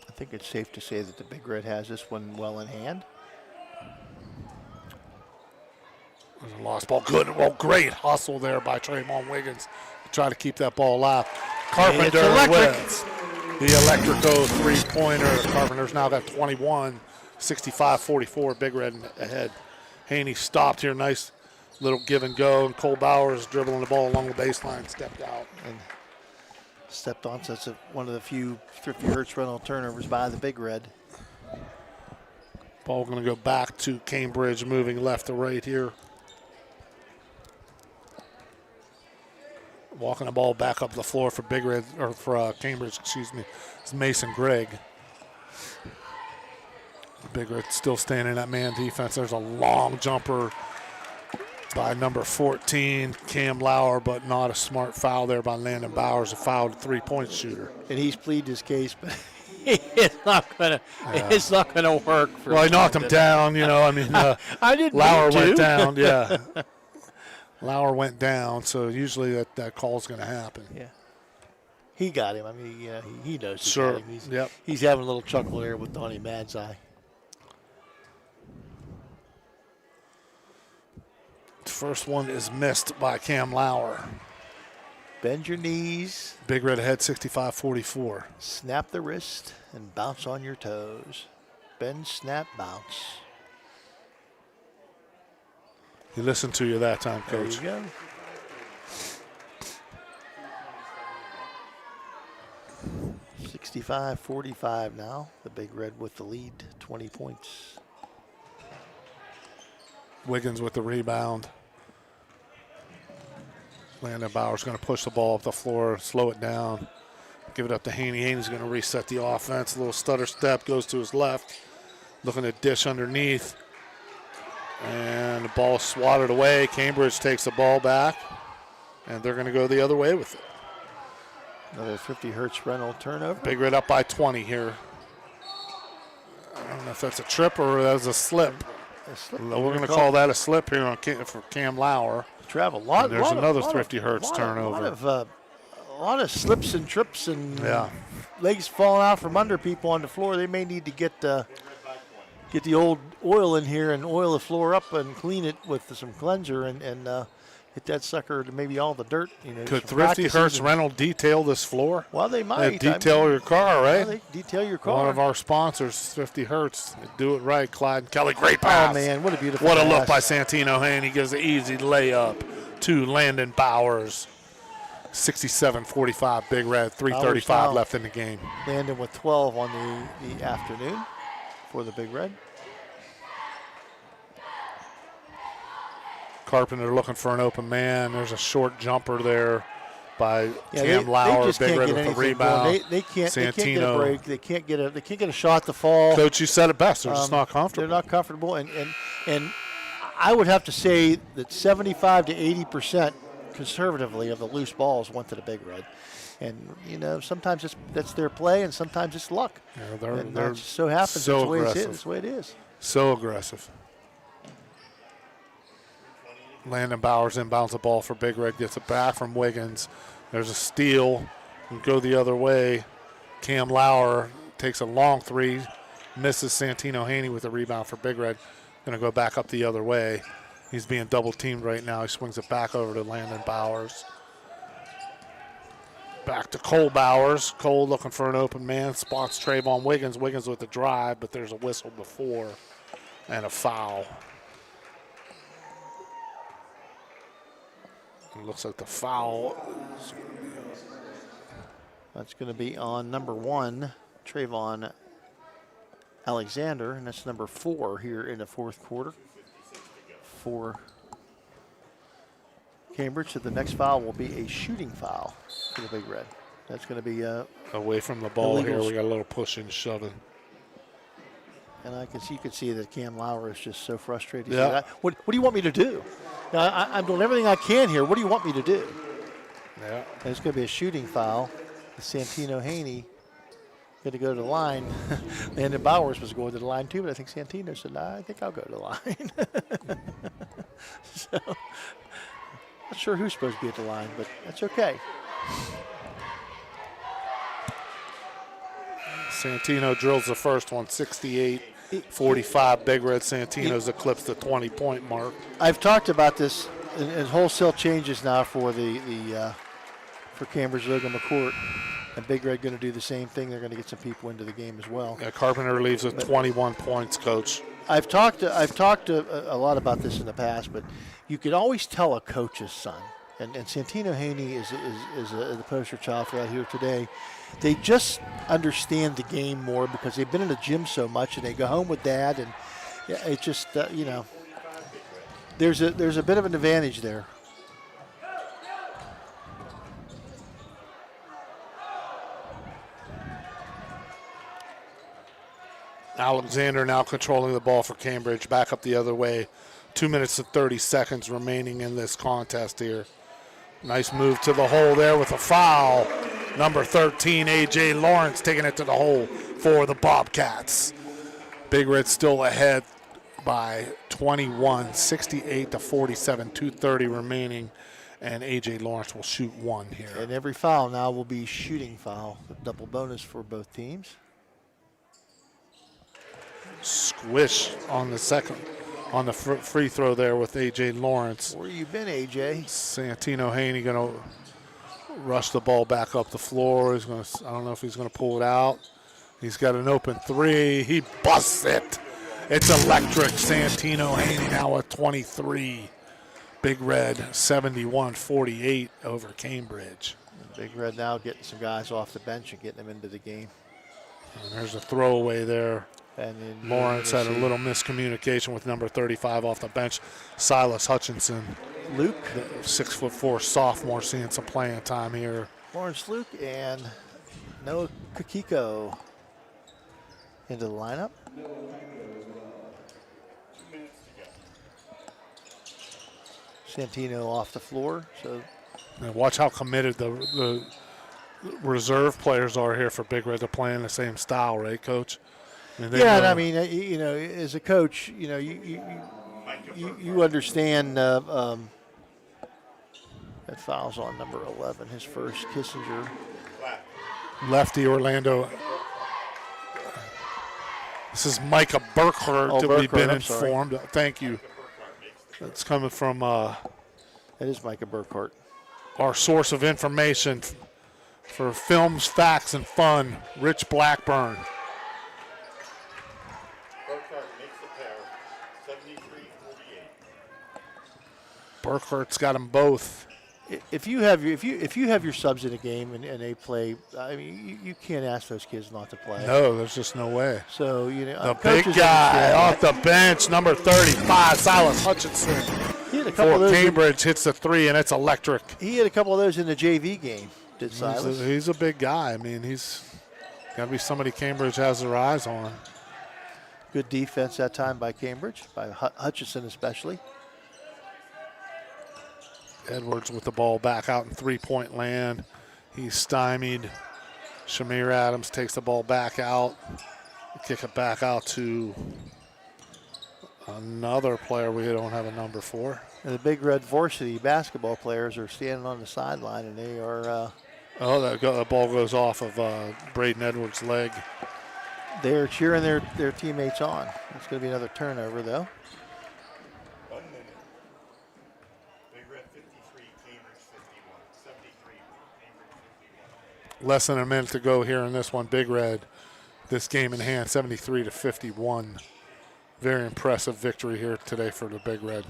I think it's safe to say that the Big Red has this one well in hand. There's a lost ball. Good. Well, great hustle there by Trayvon Wiggins to try to keep that ball alive. Carpenter with the Electrico three-pointer. Carpenter's now got 21. 65-44. Big Red ahead. Haney stopped here. Nice little give and go. And Cole Bowers dribbling the ball along the baseline. Stepped out. And stepped on. So that's one of the few Thrifty Hertz rental turnovers by the Big Red. Ball going to go back to Cambridge, moving left to right here. Walking the ball back up the floor for Big Red, or for Cambridge, excuse me, it's Mason Gregg. Big Red still staying in that man defense. There's a long jumper by number 14, Cam Lauer, but not a smart foul there by Landon Bowers, a fouled three-point shooter. And he's pleaded his case, but it's not gonna work. Well, he knocked him down, you know. I mean, I didn't. Lauer went down, yeah. Lauer went down, so usually that call's going to happen. Yeah. He got him. I mean, he knows. Sure. He's having a little chuckle there with Donnie Madzai. First one is missed by Cam Lauer. Bend your knees. Big Red ahead, 65-44. Snap the wrist and bounce on your toes. Bend, snap, bounce. He listened to you that time, Coach. There you go. 65-45 now. The Big Red with the lead, 20 points. Wiggins with the rebound. Landon Bowers going to push the ball up the floor, slow it down, give it up to Haney. Haney's going to reset the offense. A little stutter step, goes to his left, looking to dish underneath. And the ball swatted away. Cambridge takes the ball back, and they're going to go the other way with it. Another 50 Hertz rental turnover. Big Red up by 20 here. I don't know if that's a trip or that's a slip. We're going to call that a slip here for Cam Lauer. Travel a lot. And there's another Thrifty Hertz turnover. A lot of slips and trips and legs falling out from under people on the floor. They may need to get the old oil in here and oil the floor up and clean it with some cleanser and hit that sucker to maybe all the dirt. Could Thrifty Hertz rental detail this floor? Well, they might. They detail your car, right? Well, they detail your car. One of our sponsors, Thrifty Hertz. They do it right. Clyde and Kelly, great pass. Oh, man, what a beautiful What a pass. look by Santino Haney. Gives an easy layup to Landon Bowers. 67-45 Big Red. 3:35 left in the game. Landon with 12 on the afternoon for the Big Red. Carpenter looking for an open man. There's a short jumper there by Cam Lauer. They just Big can't Red get with the anything rebound. going. They can't get a break. They can't get a shot to fall. Coach, you said it best. They're just not comfortable. They're not comfortable, and I would have to say that 75 to 80% conservatively of the loose balls went to the Big Red. And sometimes that's their play, and sometimes it's luck. Yeah, and that just so happens so that's the way aggressive. it's the way it is. So aggressive. Landon Bowers inbounds the ball for Big Red, gets it back from Wiggins. There's a steal. And go the other way. Cam Lauer takes a long three, misses Santino Haney with a rebound for Big Red. Going to go back up the other way. He's being double teamed right now. He swings it back over to Landon Bowers. Back to Cole Bowers. Cole looking for an open man. Spots Trayvon Wiggins. Wiggins with the drive, but there's a whistle before and a foul. It looks like the foul is That's going to be on number 1, Trayvon Alexander, and that's number 4 here in the fourth quarter for Cambridge. So the next foul will be a shooting foul for the Big Red. That's going to be away from the ball illegal. here. We got a little pushing, shoving. And you can see that Cam Lauer is just so frustrated. Yeah. What do you want me to do? Now, I'm doing everything I can here. What do you want me to do? Yeah. And it's going to be a shooting foul. Santino Haney going to go to the line. Landon Bowers was going to the line too, but I think Santino said, nah, I think I'll go to the line. So, not sure who's supposed to be at the line, but that's okay. Santino drills the first one, 68-45. Big Red Santino's eclipsed the 20-point mark. I've talked about this in wholesale changes now for for Cambridge. Logan McCourt and Big Red going to do the same thing. They're going to get some people into the game as well. Yeah, Carpenter leaves with 21 points, Coach. I've talked a lot about this in the past, but you could always tell a coach's son. And Santino Haney is the poster child for that here today. They just understand the game more because they've been in the gym so much, and they go home with Dad, and it just there's a bit of an advantage there. Alexander now controlling the ball for Cambridge. Back up the other way. 2 minutes and 30 seconds remaining in this contest here. Nice move to the hole there with a foul. Number 13, A.J. Lawrence taking it to the hole for the Bobcats. Big Red still ahead by 21, 68-47, 2:30 remaining, and A.J. Lawrence will shoot one here. And every foul now will be shooting foul, double bonus for both teams. Squish on the second, on the free throw there with A.J. Lawrence. Where you been, A.J.? Santino Haney going to rush the ball back up the floor. He's going to, I don't know if he's going to pull it out. He's got an open three. He busts it. It's electric. Santino Haney now at 23. Big Red 71-48 over Cambridge. Big Red now getting some guys off the bench and getting them into the game. And there's a throwaway there. And then Lawrence had a little miscommunication with number 35 off the bench, Silas Hutchinson. Luke, the 6'4" sophomore, seeing some playing time here. Lawrence Luke and Noah Kikiko into the lineup. Santino off the floor. So, and watch how committed the reserve players are here for Big Red. They're playing the same style, right, Coach? And and I mean, as a coach, you understand that foul's on number 11, his first. Kissinger. Lefty Orlando. This is Micah Burkhart that we've been informed. Thank you. That's coming from. That is Micah Burkhart. Our source of information for films, facts, and fun, Rich Blackburn. Burkhart's got them both. If you have your subs in a game and they play, I mean, you can't ask those kids not to play. No, there's just no way. So the big guy off the bench, number 35, Silas Hutchinson. He had a couple of those. Cambridge hits the three, and it's electric. He had a couple of those in the JV game. Did Silas? He's a big guy. I mean, he's got to be somebody Cambridge has their eyes on. Good defense that time by Cambridge, by Hutchinson especially. Edwards with the ball back out in three-point land. He's stymied. Shamir Adams takes the ball back out. Kick it back out to another player we don't have a number for. And the Big Red varsity basketball players are standing on the sideline, and they are... the ball goes off of Braden Edwards' leg. They're cheering their teammates on. It's going to be another turnover, though. Less than a minute to go here in this one. Big Red, this game in hand, 73-51. Very impressive victory here today for the Big Red.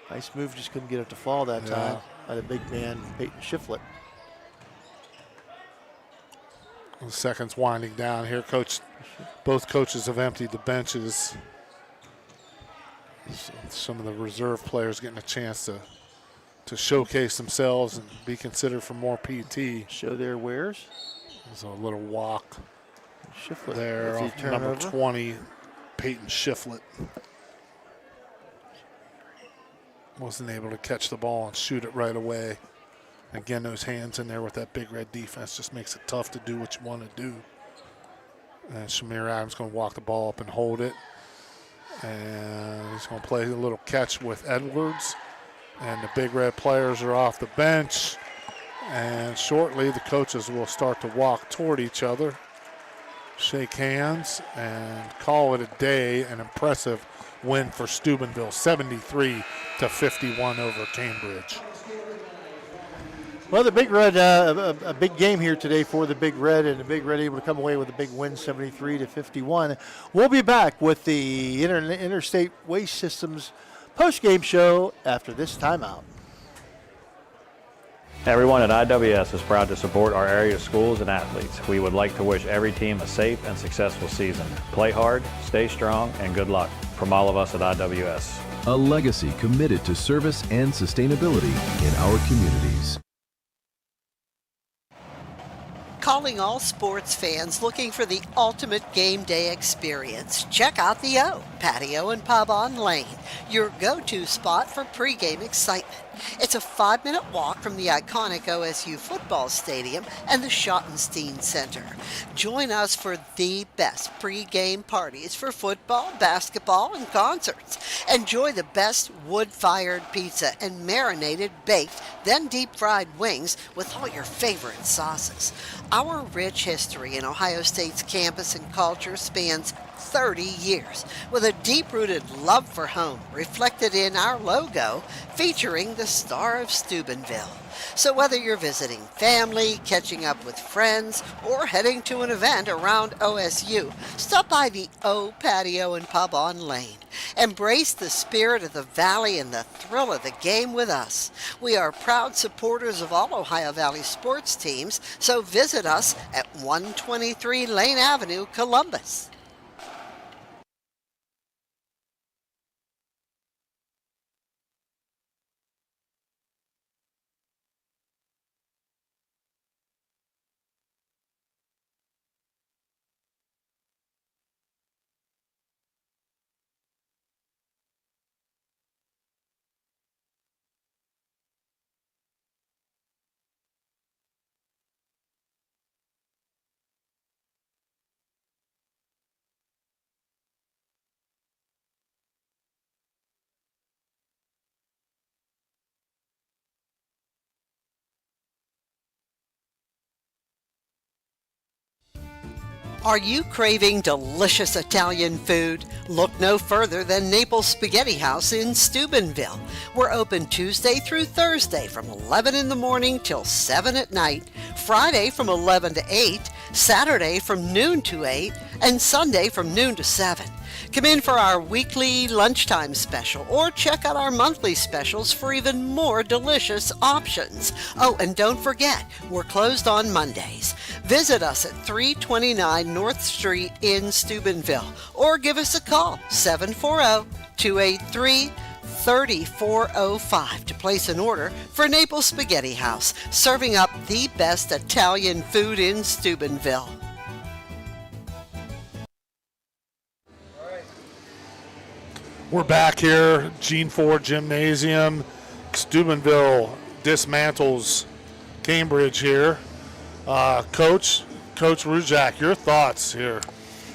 Nice move, just couldn't get it to fall that time by the big man, Peyton Shiflett. The second's winding down here. Both coaches have emptied the benches. Some of the reserve players getting a chance to showcase themselves and be considered for more PT. Show their wares. There's a little walk Shiflett there with off the number turnover. 20, Peyton Shiflett. Wasn't able to catch the ball and shoot it right away. Again, those hands in there with that Big Red defense just makes it tough to do what you want to do. And Shamir Adams going to walk the ball up and hold it. And he's going to play a little catch with Edwards. And the Big Red players are off the bench. And shortly, the coaches will start to walk toward each other, shake hands, and call it a day. An impressive win for Steubenville, 73-51 over Cambridge. Well, the Big Red, a big game here today for the Big Red, and the Big Red able to come away with a big win, 73-51. We'll be back with the Interstate Waste Systems post-game show after this timeout. Everyone at IWS is proud to support our area schools and athletes. We would like to wish every team a safe and successful season. Play hard, stay strong, and good luck from all of us at IWS. A legacy committed to service and sustainability in our communities. Calling all sports fans looking for the ultimate game day experience. Check out the O Patio and Pub on Lane, your go-to spot for pregame excitement. It's a 5-minute walk from the iconic OSU football stadium and the Schottenstein Center. Join us for the best pregame parties for football, basketball, and concerts. Enjoy the best wood-fired pizza and marinated baked, then deep-fried wings with all your favorite sauces. Our rich history in Ohio State's campus and culture spans 30 years, with a deep-rooted love for home reflected in our logo featuring the Star of Steubenville. So whether you're visiting family, catching up with friends, or heading to an event around OSU, stop by the O Patio and Pub on Lane. Embrace the spirit of the Valley and the thrill of the game with us. We are proud supporters of all Ohio Valley sports teams, so visit us at 123 Lane Avenue, Columbus. Are you craving delicious Italian food? Look no further than Naples Spaghetti House in Steubenville. We're open Tuesday through Thursday from 11 in the morning till 7 at night, Friday from 11 to 8, Saturday from noon to 8, and Sunday from noon to 7. Come in for our weekly lunchtime special or check out our monthly specials for even more delicious options. Oh, and don't forget, we're closed on Mondays. Visit us at 329 North Street in Steubenville or give us a call, 740-283-3405 to place an order for Naples Spaghetti House, serving up the best Italian food in Steubenville. We're back here, Gene Ford Gymnasium. Steubenville dismantles Cambridge here. Coach Rujak, your thoughts here?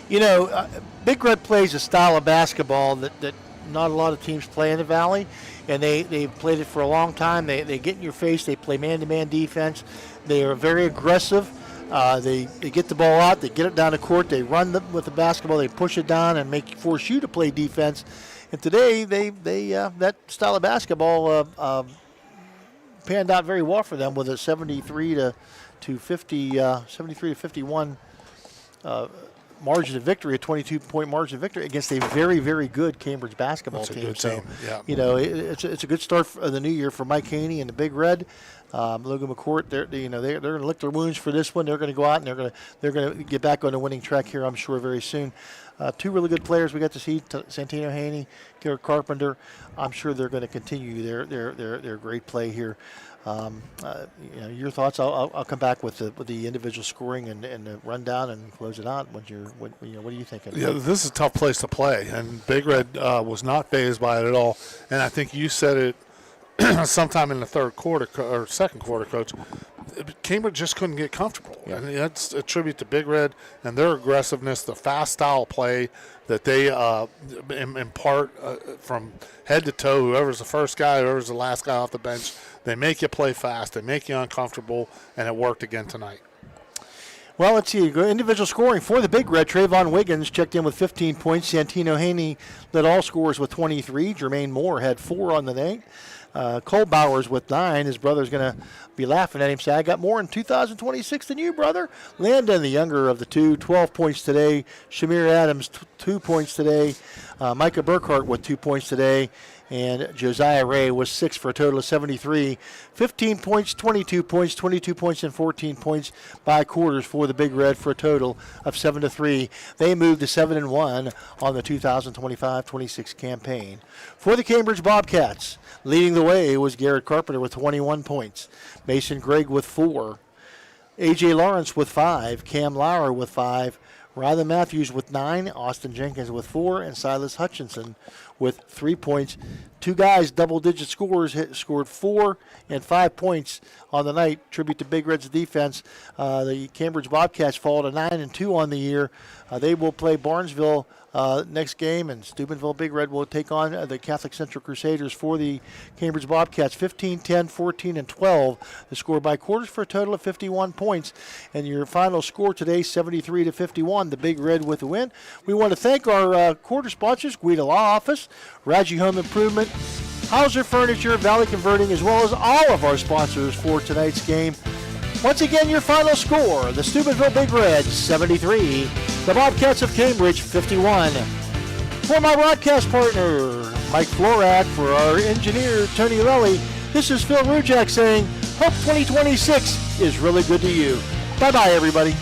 You know, Big Red plays a style of basketball that not a lot of teams play in the Valley, and they've played it for a long time. They get in your face. They play man-to-man defense. They are very aggressive. They get the ball out. They get it down the court. They run with the basketball. They push it down and force you to play defense. And today, they that style of basketball panned out very well for them with a 73 to 51 margin of victory, a 22-point margin of victory against a very, very good Cambridge basketball team. Good team. Yeah. You know, it's a good start for the new year for Mike Haney and the Big Red. Logan McCourt, they're going to lick their wounds for this one. They're going to go out and they're going to get back on the winning track here, I'm sure, very soon. Two really good players we got to see, Santino Haney, Garrett Carpenter. I'm sure they're going to continue their great play here. Your thoughts? I'll come back with the individual scoring and the rundown and close it out. What do you think? Yeah, this is a tough place to play, and Big Red was not fazed by it at all. And I think you said it sometime in the third quarter or second quarter, Coach. Cambridge just couldn't get comfortable. Yeah. And that's a tribute to Big Red and their aggressiveness, the fast style play that they impart from head to toe. Whoever's the first guy, whoever's the last guy off the bench, they make you play fast, they make you uncomfortable, and it worked again tonight. Well, let's see. Individual scoring for the Big Red. Trayvon Wiggins checked in with 15 points. Santino Haney led all scorers with 23. Jermaine Moore had 4 on the night. Cole Bowers with 9. His brother's going to be laughing at him, say, I got more in 2026 than you, brother. Landon, the younger of the two, 12 points today. Shamir Adams, 2 points today. Micah Burkhart with 2 points today. And Josiah Ray was 6 for a total of 73. 15 points, 22 points, 22 points, and 14 points by quarters for the Big Red for a total of 7-3. They moved to 7-1 on the 2025-26 campaign. For the Cambridge Bobcats, leading the way was Garrett Carpenter with 21 points. Mason Gregg with 4. A.J. Lawrence with 5. Cam Lauer with 5. Rylan Matthews with 9, Austin Jenkins with 4, and Silas Hutchinson with 3 points. Two guys, double-digit scorers, scored 4 and 5 points on the night. Tribute to Big Red's defense. The Cambridge Bobcats fall to 9-2 on the year. They will play Barnesville next game, and Steubenville Big Red will take on the Catholic Central Crusaders for the Cambridge Bobcats. 15, 10, 14, and 12. The score by quarters for a total of 51 points. And your final score today, 73-51. The Big Red with the win. We want to thank our quarter sponsors, Guida Law Office, Raji Home Improvement, Hauser Furniture, Valley Converting, as well as all of our sponsors for tonight's game. Once again, your final score, the Steubenville Big Red, 73. The Bobcats of Cambridge, 51. For my broadcast partner, Mike Florak, for our engineer, Tony Lelly, this is Phil Rujak saying, hope 2026 is really good to you. Bye-bye, everybody.